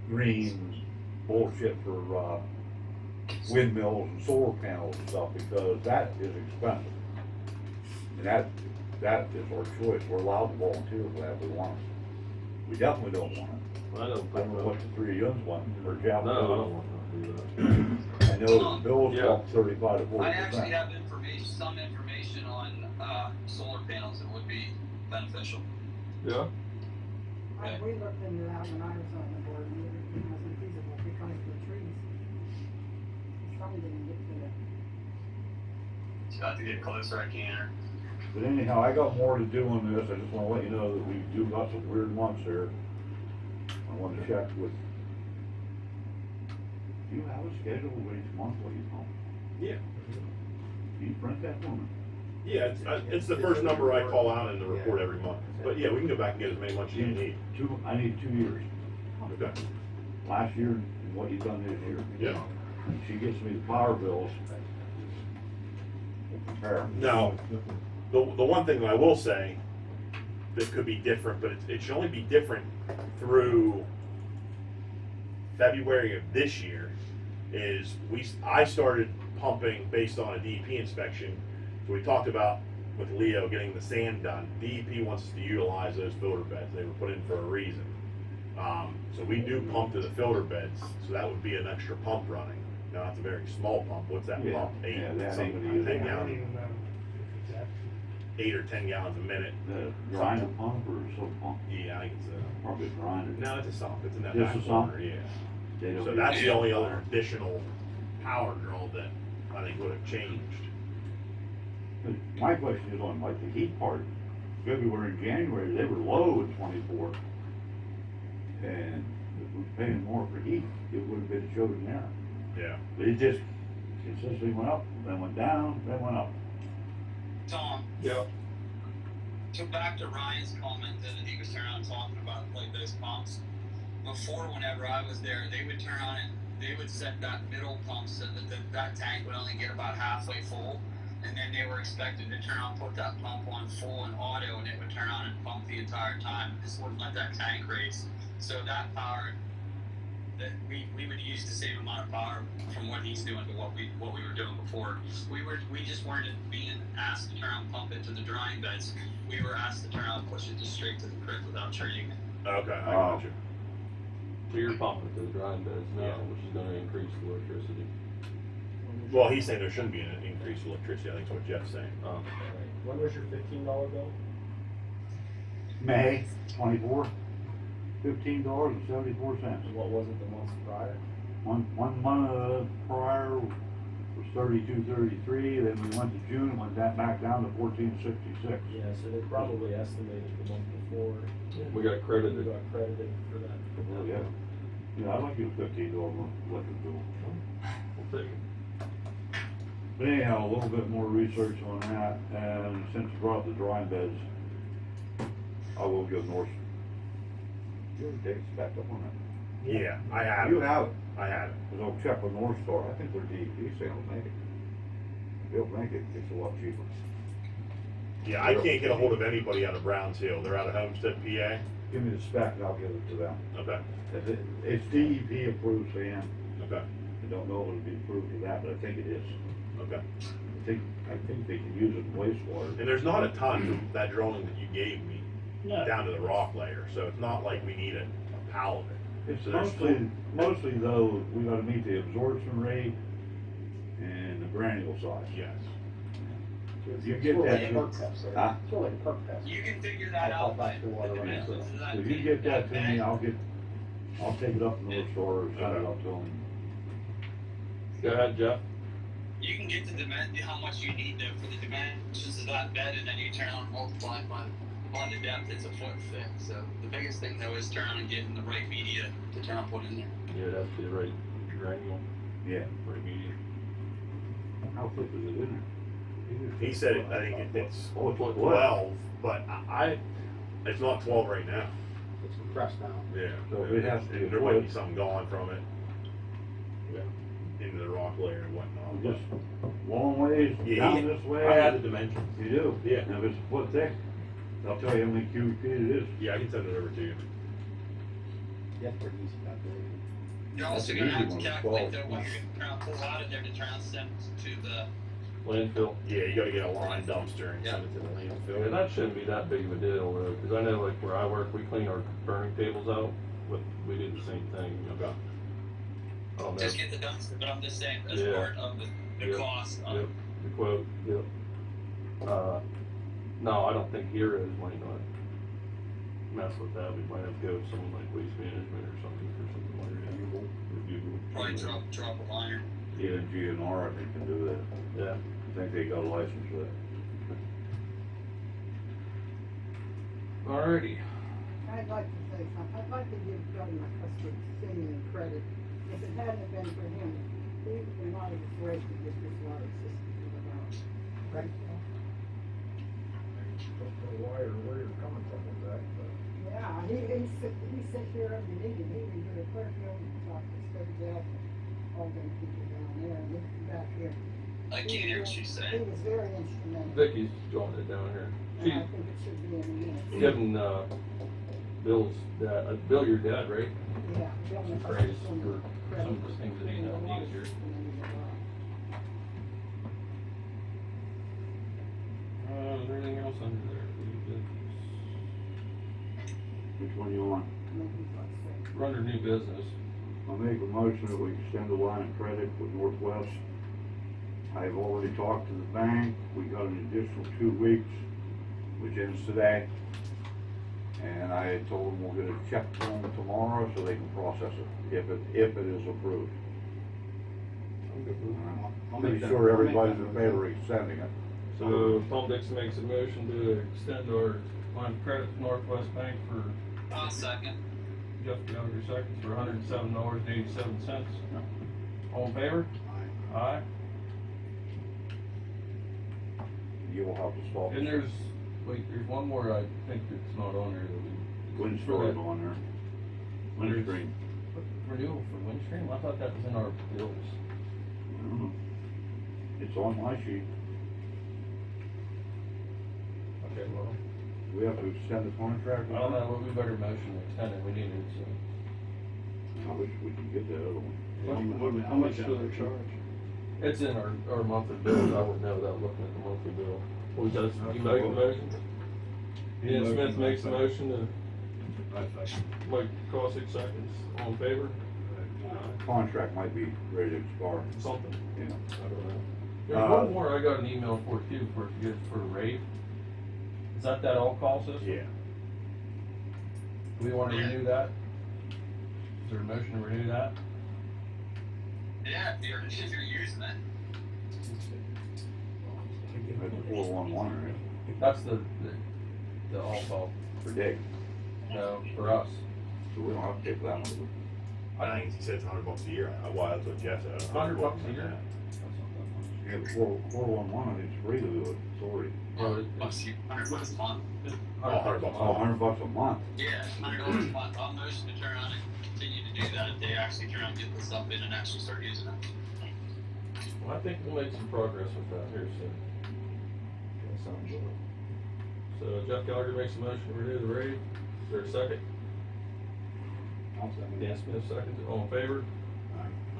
green bullshit for, windmills and solar panels and stuff, because that is expensive. And that is our choice, we're allowed to volunteer for that if we want it. We definitely don't want it. I don't I don't know what the three youngs want, or Jeff. No, I don't want to do that. I know the bill's Yeah. up 35 to 40%. I actually have some information on solar panels that would be beneficial. Yeah? We looked into that when I was on the board, and it wasn't feasible because of the trees. Some didn't get to it. Just have to get closer, I can. But anyhow, I got more to do on this, I just wanna let you know that we do got some weird months here. I wanna check with, do you have a schedule of each month, what you know? Yeah. Can you print that for me? Yeah, it's the first number I call out in the report every month. But yeah, we can go back and get as many months as you need. I need 2 years, Okay. last year and what you've done this year. Yeah. She gets me the power bills. We'll compare. Now, the one thing that I will say that could be different, but it should only be different through February of this year, is I started pumping based on a DEP inspection. So we talked about with Leo getting the sand done. DEP wants us to utilize those filter beds. They were put in for a reason. So we do pump to the filter beds, so that would be an extra pump running. Now that's a very small pump. What's that Yeah, pump? Eight, yeah, that's something, somebody 10 I don't gallons, even know if it's that. 8 or 10 gallons a minute. The grinder pump or soap pump? Yeah, I think it's a. Probably a grinder. No, it's a sump. It's in that Just back a sump? corner, yeah. They don't So use that's it. the only other additional power draw that I think would have changed. But my question is on like the heat part, February and January, they were low at 24. And if we were paying more for heat, it would have been showed in there. Yeah. But it just consistently went up, then went down, then went up. Tom, Yeah. so back to Ryan's comment that he was turning on talking about like those pumps. Before, whenever I was there, they would turn on and they would set that middle pump so that that tank would only get about halfway full. And then they were expected to turn on, put that pump on full and auto, and it would turn on and pump the entire time. This wouldn't let that tank race. So that power, that we would use the same amount of power from what he's doing to what we were doing before. We just weren't being asked to turn on pump it to the drying beds. We were asked to turn on push it just straight to the creek without treating it. Okay, I got you. So you're pumping to the drying beds now, Yeah. which is gonna increase the electricity. Well, he's saying there shouldn't be an increase in electricity. I think that's what Jeff's saying. Oh. When was your $15 bill? May 24, $15.74. And what was it the months prior? One month prior was 32.33, then we went to June, went that back down to 14.66. Yeah, so they probably estimated the month before. We got credited. We got credited for that. Oh, yeah. Yeah, I'd like you a $15 month electric bill. We'll take it. But anyhow, a little bit more research on that, and since you brought up the drying beds, I will give North. You have dates back up on that? Yeah, I have You it. have it, I have it. because I'll check with North Star, I think their DEP say they'll make it. If they'll make it, it's a lot cheaper. Yeah, I can't get a hold of anybody out of Browns Hill. They're out of Homestead, PA. Give me the spec and I'll give it to them. Okay. It's DEP approved sand, Okay. I don't know if it'll be approved for that, but I think it is. Okay. I think they can use it in wastewater. And there's not a ton of that drawing that you gave me No. down to the rock layer, so it's not like we need a pile of it. It's So there's mostly though, we gotta meet the absorption rate and the granule size. Yes. If you get that, huh? It's really a perk test. You can figure that I'll out pump by back the water the when it's dimensions of that If you tank. get that to me, I'll take it up to North Star or send it up to them. Go ahead, Jeff. You can get the how much you need though for the dimensions of that bed, and then you turn on and multiply by the depth. It's a foot thick. So the biggest thing though is turn on and getting the right media to turn and put in there. Yeah, that's the right granule, Yeah. right medium. How thick is it in He said it, I think it's Oh, it's 12, but it's not 12 right now. It's compressed now. Yeah. So it has to be There might be wood. something gone from it Yeah. into the rock layer and whatnot. there? Just long ways Yeah, down this way? I had the dimensions. You do? Yeah. And if it's a foot thick, I'll tell you how many cubic feet it is. Yeah, I can send it over to you. That's pretty easy calculation. You're also That's gonna an have easy to one, calculate 12. though what you're gonna try and pull out of there to try and send to the. Landfill. Yeah, you gotta get a line dumpster and send it to the landfill. And that shouldn't be that big of a deal, though, because I know, like, where I work, we clean our burning tables out, we do the same thing. Okay. I don't know. Just get the dumpster, but I'm just saying, as Yeah. part of the Yep. cost of. Yep, the quote, yep. No, I don't think Heroes might not mess with that, we might have to go with someone like Waste Management or something like that. Reviewable. Probably drop a liner. Yeah, GNR, I think, can do that. Yeah. I think they got a license for that. Alrighty. I'd like to say something. I'd like to give Governor Custer Senior credit. If it hadn't been for him, he would not have afraid to get this water system to the ground. Right now. Don't know why or where you're coming from with that, but. Yeah, he sit here every meeting, he would do a Clearfield and talk to Steve Jack, all them people down there, and look back here. I can't hear what she's He saying. was very instrumental. Vicky's jotting it down here. And I think it should be in the minutes. Giving, Bill's dad, Bill, your dad, right? Yeah. Bill Some and praise Custer for credit some of the things that he for the water needs here. system in the ground. Is there anything else under there? Which one you want? We're under new business. I'll make a motion that we extend the line of credit with Northwest. I've already talked to the bank, we got an additional 2 weeks, which ends today. And I told them we'll get a check to them tomorrow so they can process it, if it is approved. I'm pretty sure everybody's in favor of extending it. So Tom Dixon makes a motion to extend our line of credit to Northwest Bank for I'll second. Jeff Gallagher seconds for $107.87. All in favor? Aye. You will have to stop. And there's one more I think that's not on there that we. Windstream on there. Windstream. Renewal for Windstream? I thought that was in our bills. I don't know. It's on my sheet. Okay, well, We have to extend the contract. I don't know, but we better motion to extend it, we need it, so. I wish we could get that other one. How much do they charge? It's in our monthly bills, I would know without looking at the monthly bill. Well, does, you make the motion? Ian Smith makes the motion to, Mike Cossack seconds, all in favor? Contract might be ready to expire. Something. Yeah. I don't know. There's one more I got an email for too, for a rate. Is that all call system? Yeah. Do we wanna renew that? Is there a motion to renew that? Yeah, if you're using it. That's a 411, right? That's the all call, For Dick. no, for us. So we don't have to take that one. I think he said it's $100 a year. Well, that's what Jeff said. $100 a year? Yeah, the 411, I think it's free to do it. It's already. $100 a month. Oh, $100 Oh, $100 a month. Yeah, $100 a month. I'll motion to turn on and continue to do that if they actually try and get this stuff in and actually start using it. Well, I think we'll make some progress with that here soon. That sounds good. So Jeff Gallagher makes a motion to renew the rate. Is there a second? I'll second. Dan Smith seconds. All in favor?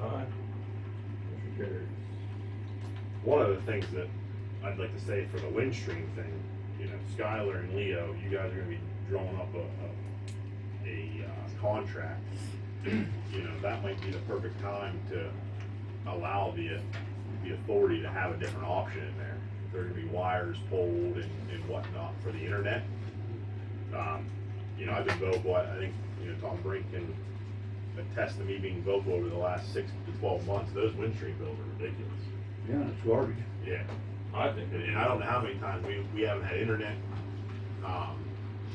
Aye. Motion carries. One of the things that I'd like to say for the Windstream thing, you know, Skylar and Leo, you guys are gonna be drawing up a contract. You know, that might be the perfect time to allow the authority to have a different option in there. If there are gonna be wires pulled and whatnot for the internet. You know, I've been vocal, I think, you know, Tom Brink can attest to me being vocal over the last 6 to 12 months. Those Windstream bills are ridiculous. Yeah, it's garbage. Yeah. I think. And I don't know how many times we haven't had internet.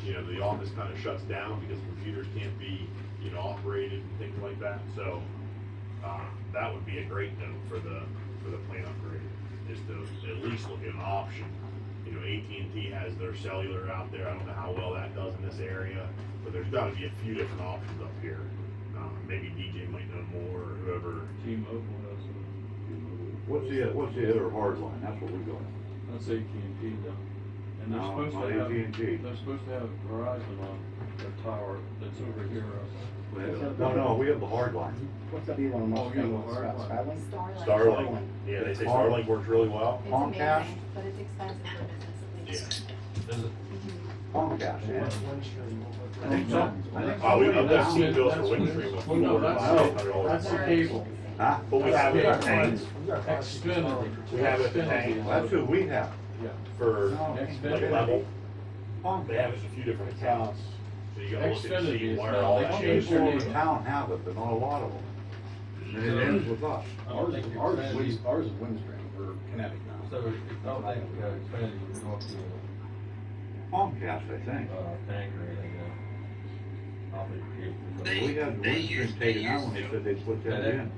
You know, the office kind of shuts down because computers can't be, you know, operated and things like that. So, that would be a great note for the plant upgrade, is to at least look at an option. You know, AT&T has their cellular out there. I don't know how well that does in this area, but there's got to be a few different options up here. Maybe DJ might know more, or whoever. T-Mobile has What's the other hard line? That's what we got. that's AT&T though. And they're No, supposed not to have, AT&T. they're supposed to have Verizon on their tower that's over here. No, we have the hard line. What's that you on Oh, yeah, the hard line. Starlink. Yeah, they say Starlink works really well. It's Comcast? amazing, but it's expensive for business, please. Yeah. Comcast, yeah. I think so. I've seen bills for Windstream with Well, no, $400. that's the cable. Huh? But we have it at the tank. Xfinity. We have it at the tank That's who we have. Yeah. for like level. Comcast. They have us a few different accounts. So you gotta look and Xfinity see is where not- all they that changed changes. their People name. in town have it, but not a lot of them. And it ends with us. Ours is Windstream, we're Kinetic now. So I don't think Xfinity would go up to Comcast, I think. tank or anything. We had the Windstream taken out when they said they put that in.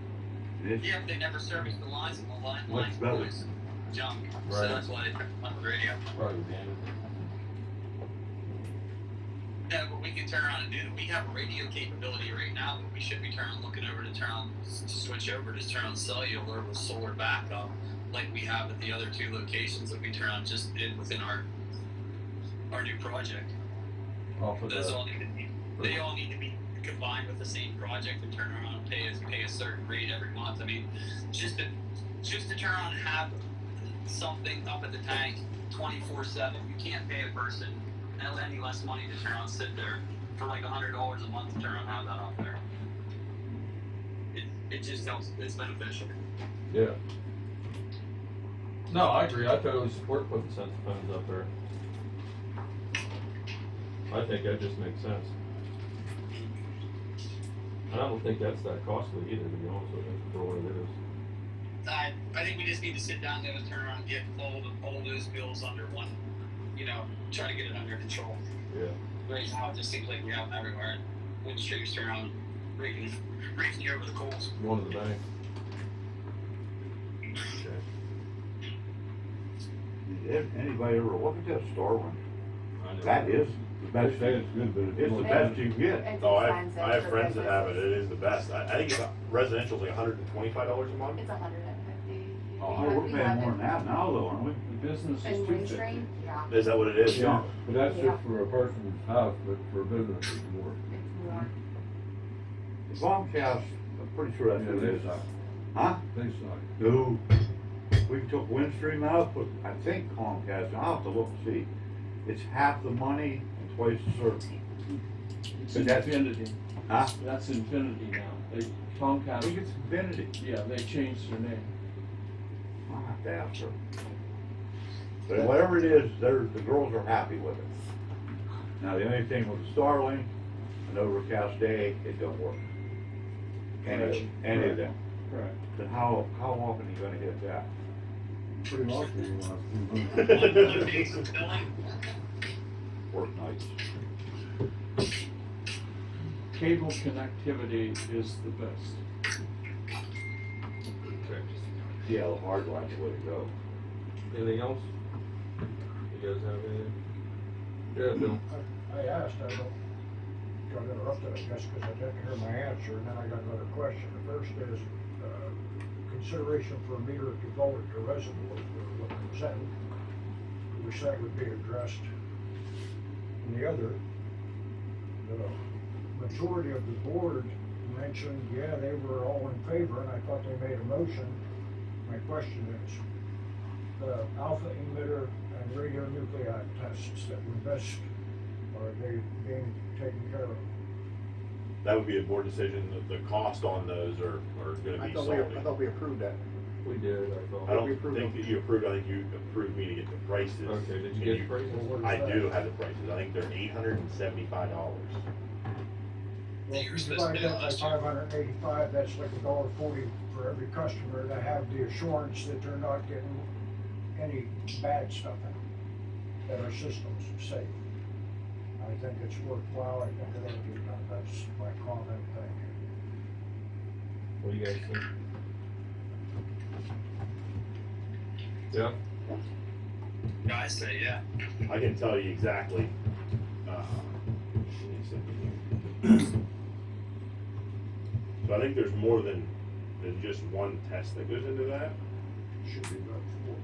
And it's- Yeah, they never serviced the lines, and the What's lines better? always junk, so Right. that's why they put them on the radio. Probably Dan. Yeah, but we can turn around and do it. We have a radio capability right now, but we should be looking over to turn on, to switch over, just turn on cellular with solar backup, like we have at the other two locations that we turn on just within our new project. Those all need to be, they all need to be combined with the same project and turn around and pay a certain rate every month. I mean, just to turn on and have something up at the tank 24/7, you can't pay a person any less money to turn on, sit there for like $100 a month to turn on, have that up there. It just helps. It's beneficial. Yeah. No, I agree. I totally support putting sense phones up there. I think that just makes sense. And I don't think that's that costly either, to be honest with you, for what it is. I think we just need to sit down there and turn around and get all those bills under one, try to get it under control. Yeah. Right now, it just seems like we have them everywhere. Windstream's turn around, raking you over the coals. Going to the bank. Did anybody ever look at that Starlink? That is the best. They say it's good, but It's the best you can get. It's Oh, expensive I have for friends that have it. businesses. It is the best. I think it's residential is like $125 a month. It's $150. Oh, we're paying more than that now though, aren't we? The business And is Windstream, yeah, Is that what it is? Yeah, but that's Yeah. just for a person's house, but for business it's more. it's more. Comcast, I'm pretty sure that's Yeah, what it they is. suck. Huh? They suck. No. We took Windstream out, but I think Comcast, I'll have to look and see. It's half the money and twice the service. It's But that's- Infinity. Huh? That's Infinity now. They I think Comcast, it's Infinity. yeah, they changed their name. I'll have to ask her. But whatever it is, the girls are happy with it. Now, the only thing with Starlink, an overcast day, it don't work. Any of them. Correct. But how often are you gonna get that? Pretty often you want to. Work nights. Cable connectivity is the best. Yeah, the hard line's the way to go. Anything else? You guys have anything? Yeah, Bill. I asked, I got interrupted, I guess, because I didn't hear my answer, and then I got another question. The first is, consideration for a meter devoted to reservoirs were presented. We said would be addressed. And the other, the majority of the board mentioned, yeah, they were all in favor, and I thought they made a motion. My question is, the alpha emitter and radionuclide tests that were best, are they being taken care of? That would be a board decision. The cost on those are gonna I be thought solid. we approved that. We did, I thought. I don't we approved think them. that you approved, I think you approved me to get the prices. Okay, did you And get the prices? Well, what is I that? do have the prices. I think they're $875. Well, if you divide that by 585, that's like $1.40 for every customer to have the assurance that they're not getting any bad stuff in them, that our system's safe. I think it's worthwhile, I think it ought to be done, that's my comment, thank you. What do you guys think? Yeah? Yeah, I say, yeah. I can tell you exactly, so I think there's more than just one test that goes into that, Should be about 4.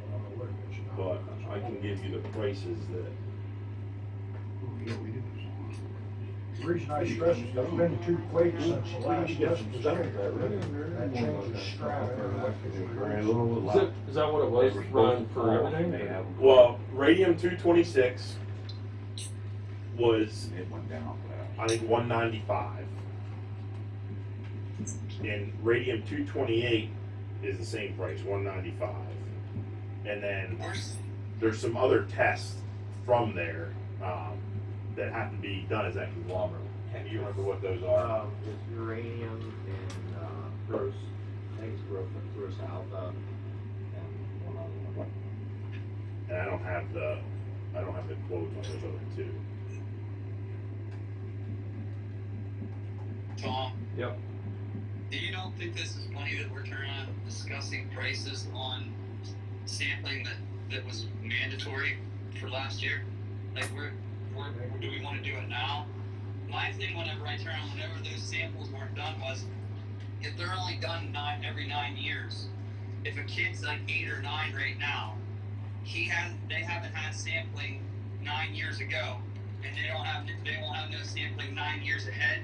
I don't know what it is now. but I can give you the prices that, The reason I stress is there's been 2 quakes since the last test was taken. That changes strata. Is that what it was, Ryan, for everything? well, radium 226 was, I think, 195. And radium 228 is the same price, 195. And then there's some other tests from there that have to be done as that conglomerate. Can you remember what those are? It's uranium and, gross, I think it's gross alpha and one other one. And I don't have the quotes on those other 2. Tom, Yep. do you don't think this is funny that we're turning on discussing prices on sampling that was mandatory for last year? Like do we want to do it now? My thing whenever those samples weren't done was, if they're only done every 9 years, if a kid's like 8 or 9 right now, they haven't had sampling 9 years ago, and they won't have no sampling 9 years ahead,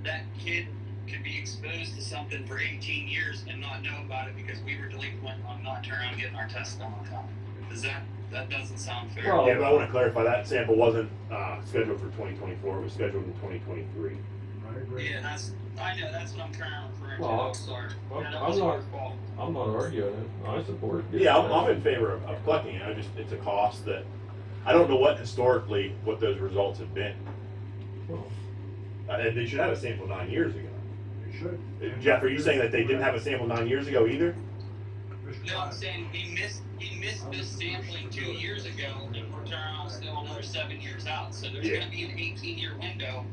that kid could be exposed to something for 18 years and not know about it because we were delinquent on not turning around and getting our tests done on time. That doesn't sound fair. Yeah, but I want to clarify, that sample wasn't scheduled for 2024, it was scheduled in 2023. I agree. Yeah, I know, that's what I'm kind of referring to. Well, I'm sorry. I'm not arguing it, I support it. Yeah, I'm in favor of collecting it, it's a cost that, I don't know what those results have been. And they should have a sample 9 years ago. They should. Jeff, are you saying that they didn't have a sample 9 years ago either? No, I'm saying he missed this sampling 2 years ago, and we're turning around still another 7 years out. So there's going to be an 18-year window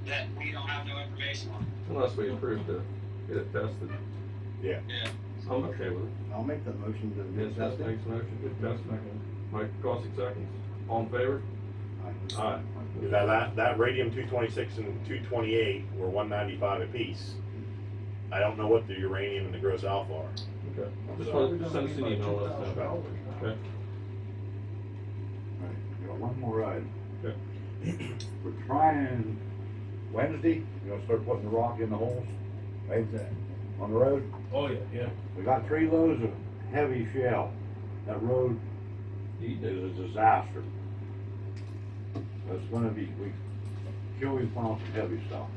that we don't have no information on. Unless we approve to get it tested. Yeah. I'm okay with it. I'll make the motion to Yes, get tested. makes a motion, good test. Mike, Gossick seconds. All in favor? Aye. That radium 226 and 228 were 195 apiece. I don't know what the uranium and the gross alpha are. Okay. Just want to send us an email, let us know. Okay. Right, got one more item. Okay. We're trying, Wednesday, we're gonna start putting the rock in the holes, right, on the road. Oh, yeah. We got 3 loads of heavy shell. That road is a disaster. That's gonna be, we found some heavy stuff.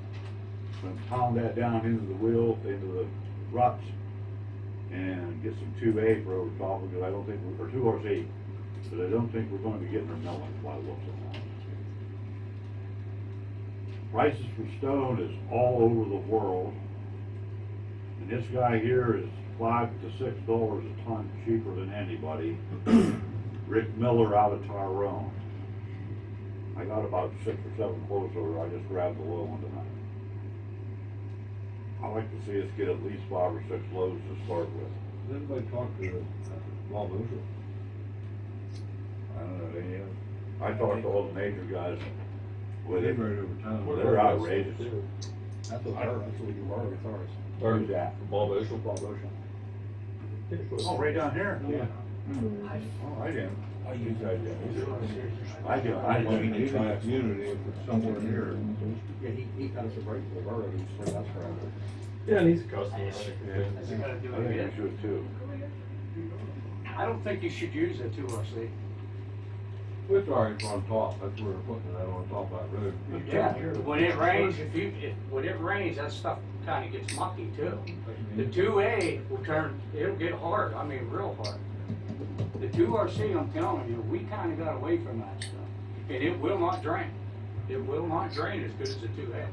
Gonna pound that down into the wheel, into the ruts, and get some 2A for over top, because I don't think, or 2RC, but I don't think we're gonna be getting our melons by the looks of it. Prices for stone is all over the world, and this guy here is $5 to $6 a ton cheaper than anybody. Rick Miller out of Tyrone. I got about 6 or 7 quotes over, I just grabbed the low one tonight. I'd like to see us get at least 5 or 6 loads to start with. Does anybody talk to Bob Oshel? I don't know, I talked to all the major guys with it. Right over town. They're outrageous. That's what we do borrow guitars. Where's that? Bob Oshel. Bob Ocean. Oh, right down here? Yeah. Oh, I didn't. I use that, yeah. I do. I went to try a community if it's somewhere here. Yeah, he got us a break for the borrow, he split us for Yeah, and he's a customer. You gotta do I it think again. we should too. I don't think you should use it 2RC. It's already on top, that's where we're putting it, on top of that road. Yeah, when it rains, when it rains, that stuff kinda gets mucky too. The 2A it'll get hard, I mean, real hard. The 2RC, I'm telling you, we kinda got away from that stuff, and it will not drain. It will not drain as good as a 2A.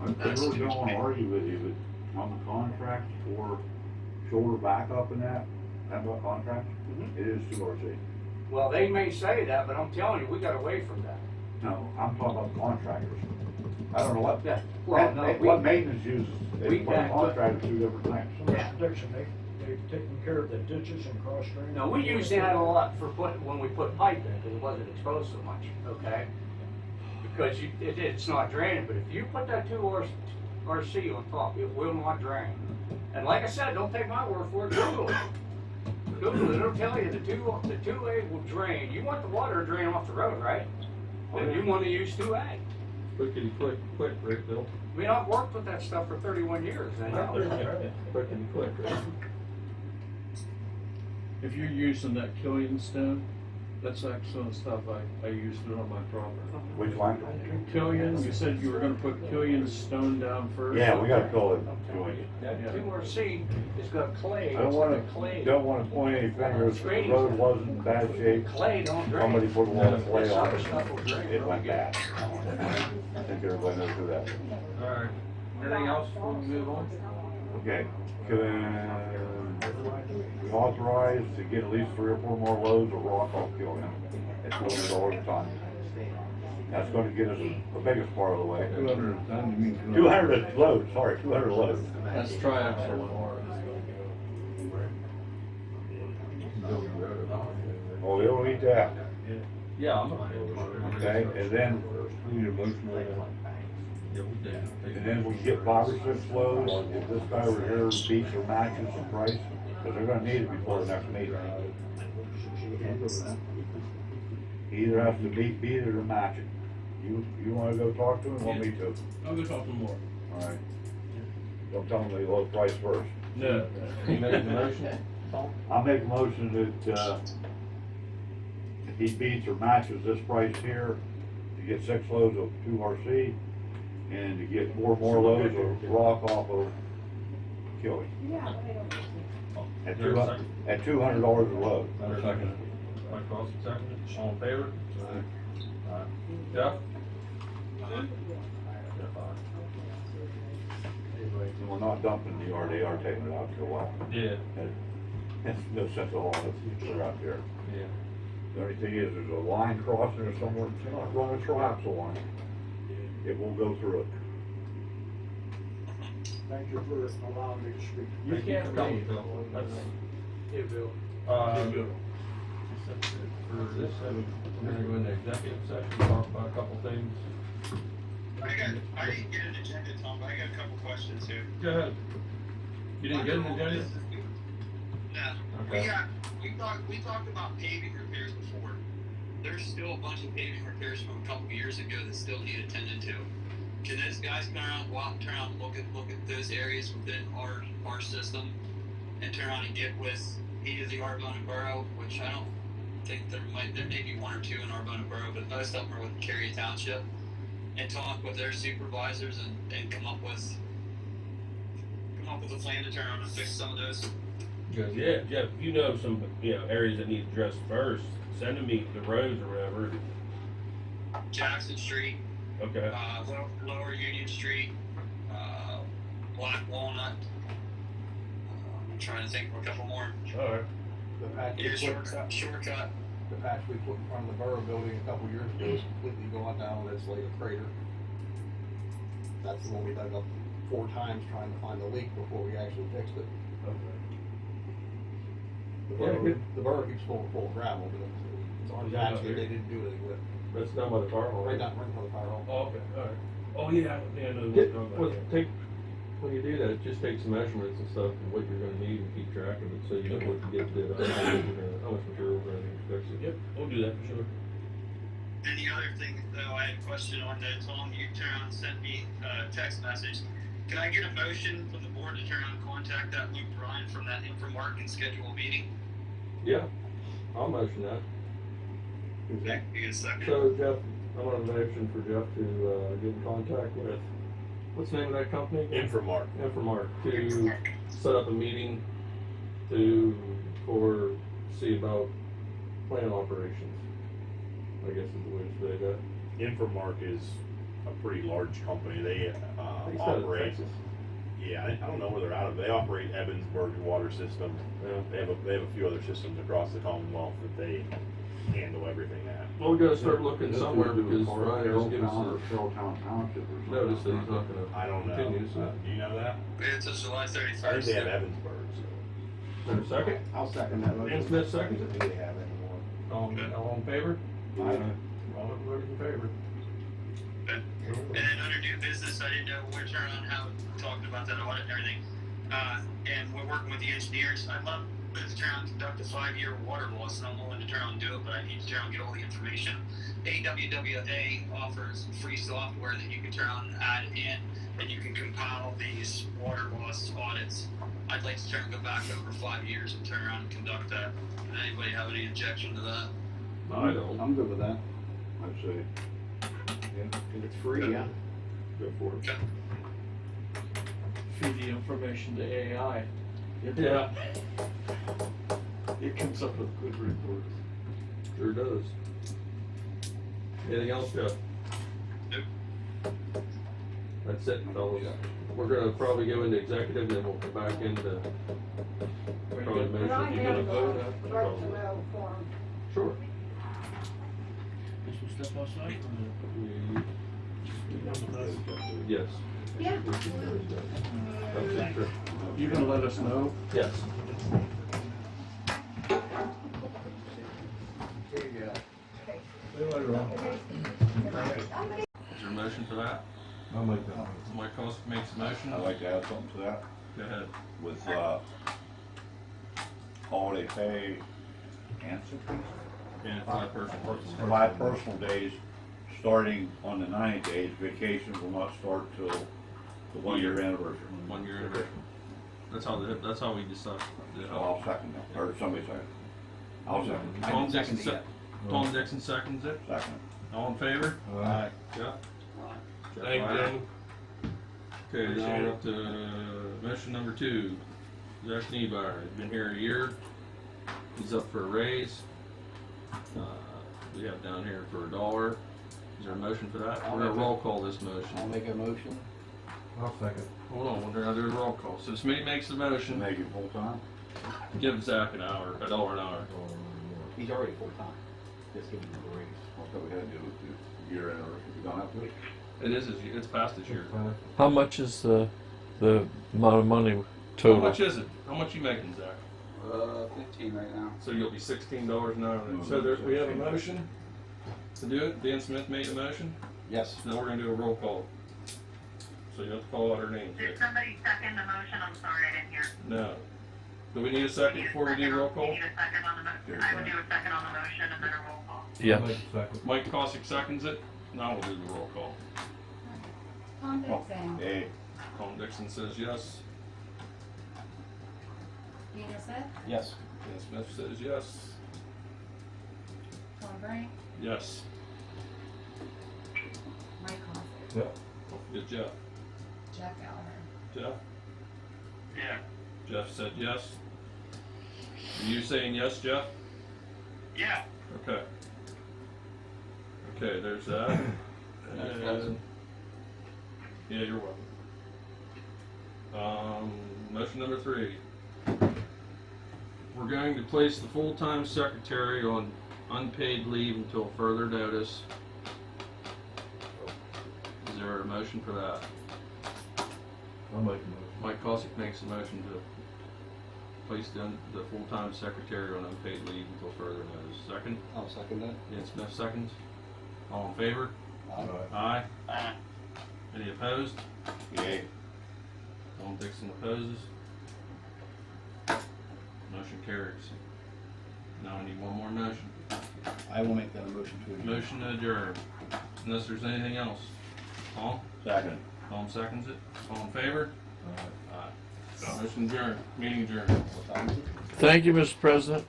I really don't wanna argue with you, but on the contract for shoulder backup and that contract, Mhm. it is 2RC. Well, they may say that, but I'm telling you, we got away from that. No, I'm talking about contractors. I don't know what, Yeah, well, no, what maintenance uses, we what can't- contract is two different things. Some protection, they've taken care of the ditches and cross drains. No, we used that a lot for when we put pipe in, because it wasn't exposed so much, okay? Because it's not draining, but if you put that 2RC on top, it will not drain. And like I said, don't take my word for it, Google it. Google it, it'll tell you the 2A will drain. You want the water to drain off the road, right? Then you want to use 2A. Clickety click, Rick, Bill. I mean, I've worked with that stuff for 31 years, I know. Clickety click, Rick. If you're using that Killian stone, that's excellent stuff. I used it on my property. Which one? Killian, you said you were gonna put Killian stone down first? Yeah, we gotta call it. That 2RC has got clay. I don't It's wanna, got clay. don't wanna point any fingers, the road wasn't in bad shape. Clay don't drain. Somebody put a lot of clay This on other it, stuff will drain. it went bad. I think everybody knows who that is. Alright, anything else before we move on? Okay, we authorize to get at least 3 or 4 more loads of rock off Killian at $200 a ton. That's gonna get us the biggest part of the way. 200 a ton, you mean? 200 loads, sorry, 200 loads. That's triaxle. Oh, they don't eat that. Yeah, I'm. Okay, and then, Need a motion on that? Yeah, we did. and then we get 5 or 6 loads, if this guy over here beats or matches the price, because they're gonna need it before the next meeting. He either has to beat it or match it. You wanna go talk to him, want me to? I'll go talk to him more. Alright. Don't tell him the low price first. No. You made the motion? I'll make a motion that, if he beats or matches this price here, to get 6 loads of 2RC, and to get 4 more loads of rock off of Killian. Yeah. At $200 a load. Another second. Mike Cross, second. All in favor? Alright. Jeff? Jeff, aye. And we're not dumping the yard, they are taking it out to a while. Yeah. There's no sense of hauling it, they're out there. Yeah. The only thing is, there's a line crossing or somewhere, it's not run a triaxle line. It will go through it. Thank you for allowing me to speak. You can't come, Bill. That's, It will. for this, we're gonna go into executive session, talk about a couple things. I didn't get an agenda, Tom, but I got a couple questions here. Go ahead. You didn't get an agenda? No. Okay. We talked about paving repairs before. There's still a bunch of paving repairs from a couple years ago that still need attended to. Can those guys come around, go out and turn around and look at those areas within our system and turn around and get with either the Arbonne and Borough, which I don't think there may be 1 or 2 in Arbonne and Borough, but most of them are with Cary Township, and talk with their supervisors and come up with a plan to turn around and fix some of those. Yeah, Jeff, if you know some, areas that need addressed first, send them the roads or whatever. Jackson Street, Okay. Lower Union Street, Black Walnut. I'm trying to think of a couple more. Alright. The patch we Yeah, put, shortcut. the patch we put in front of the borough building a couple years ago is completely gone now, and it's like a crater. That's the one we dug up 4 times trying to find the leak before we actually fixed it. The borough keeps full of gravel, but it's on patch that they didn't do anything with. That's down by the fire hall. Right in front of the fire hall. Oh, okay, alright. Oh, yeah, I think I know what you're talking about. When you do that, it just takes measurements and stuff and what you're gonna need and keep track of it, so you know what to get to, how much material we're gonna need to fix it. Yep, we'll do that for sure. And the other thing, though, I had a question on that, Tom, you turned around and sent me a text message. Can I get a motion from the board to turn around and contact that Luke Bryan from that Infomark and schedule a meeting? Yeah, I'll motion that. Okay, you get a second. So Jeff, I want a motion for Jeff to, get in contact with, what's the name of that company? Infomark. Infomark, to set up a meeting see about plant operations, I guess is the way to say that. Infomark is a pretty large company. They He's out of operate. Texas. Yeah, I don't know where they're out of. They operate Evansburg water system. Yeah. They have a few other systems across the Commonwealth that they handle everything at. Well, we gotta start looking somewhere because Ryan just gave us Carrolltown Township or a something. notice that he's not gonna I don't know. continue, so. Do you know that? It's until July I think 31st. they have Evansburg. So. Is there a second? I'll second that Dan motion. Smith seconds it. Do they have anymore? All in favor? Aye. All everybody's in favor. And then under new business, I didn't know where to turn on how talking about that audit and everything. And we're working with the engineers. I'd love to turn on and conduct a 5-year water loss, and I'm willing to turn on and do it, but I need to turn on and get all the information. AWWA offers free software that you can turn on and add in, and you can compile these water loss audits. I'd like to turn and go back over 5 years and turn around and conduct that. Anybody have any objection to that? I don't. I'm good with that. I'd say, If it's free, yeah. go for it. Feed the information to AI. Yeah, It comes up with good reports. sure does. Anything else, Jeff? Nope. That's it, fellas. We're gonna probably go into executive, then we'll come back into probably But I motion. You have gonna a vote? right to know form. Sure. This will step outside Yes. Yeah. Okay, sure. You gonna let us know? Yes. Here you go. Is there a motion for that? I'll make that. Mike Costa makes a motion. I'd like to add something to that. Go ahead. With, holiday pay and sick leave. And 5 personal. For my personal days, starting on the 90 days, vacation will not start till the 1-year anniversary. 1 year anniversary. That's how we decide. So I'll second that, or somebody second. I'll second. Tom Dixon, Tom Dixon seconds it. Second. All in favor? Aye. Yeah. Thank you. Okay, now we're up to motion number 2. Zach Niebuhr, he's been here a year. He's up for a raise. We have down here for $1. Is there a motion for that? We're gonna roll call this motion. I'll make a motion. I'll second. Hold on, we're gonna do a roll call. So Smitty makes the motion. Make it full time? Give Zach $1 an hour. He's already full-time. Just give him a raise. I thought we had to do it the year anniversary. We don't have to. It is, it's past this year. How much is the amount of money How total? much is it? How much you making, Zach? 15 right now. So you'll be $16 an hour. So there, we have a motion to do it. Dan Smith made the motion. Yes. Now we're gonna do a roll call. So you have to call out our names. Did somebody second the motion? I'm sorry, I didn't hear. No. Do we need a second before we do roll You call? need a second on the motion. I would do a second on the motion and then a roll call. Yeah. I'll make a second. Mike Cossack seconds it. Now we'll do the roll call. Tom Dixon, Hey, Tom Dixon says yes. Peter Smith, Yes. Dan Smith says yes. Tom Frank, Yes. Mike Costa, Yeah. Good Jeff. Jeff Gallagher. Jeff? Yeah. Jeff said yes. Are you saying yes, Jeff? Yeah. Okay. Okay, there's that. And, yeah, you're welcome. Motion number 3. We're going to place the full-time secretary on unpaid leave until further notice. Is there a motion for that? I'll make a motion. Mike Cossack makes a motion to place the full-time secretary on unpaid leave until further notice. Second? I'll second that. Dan Smith seconds. All in favor? Aye. Aye. Any opposed? yay. Tom Dixon opposes. Motion carries. Now I need one more motion. I will make that a motion to adjourn. Motion to adjourn. Unless there's anything else. Tom? Second. Tom seconds it. All in favor? Aye. Aye. Motion adjourned. Meeting adjourned. What time is it? Thank you, Mr. President.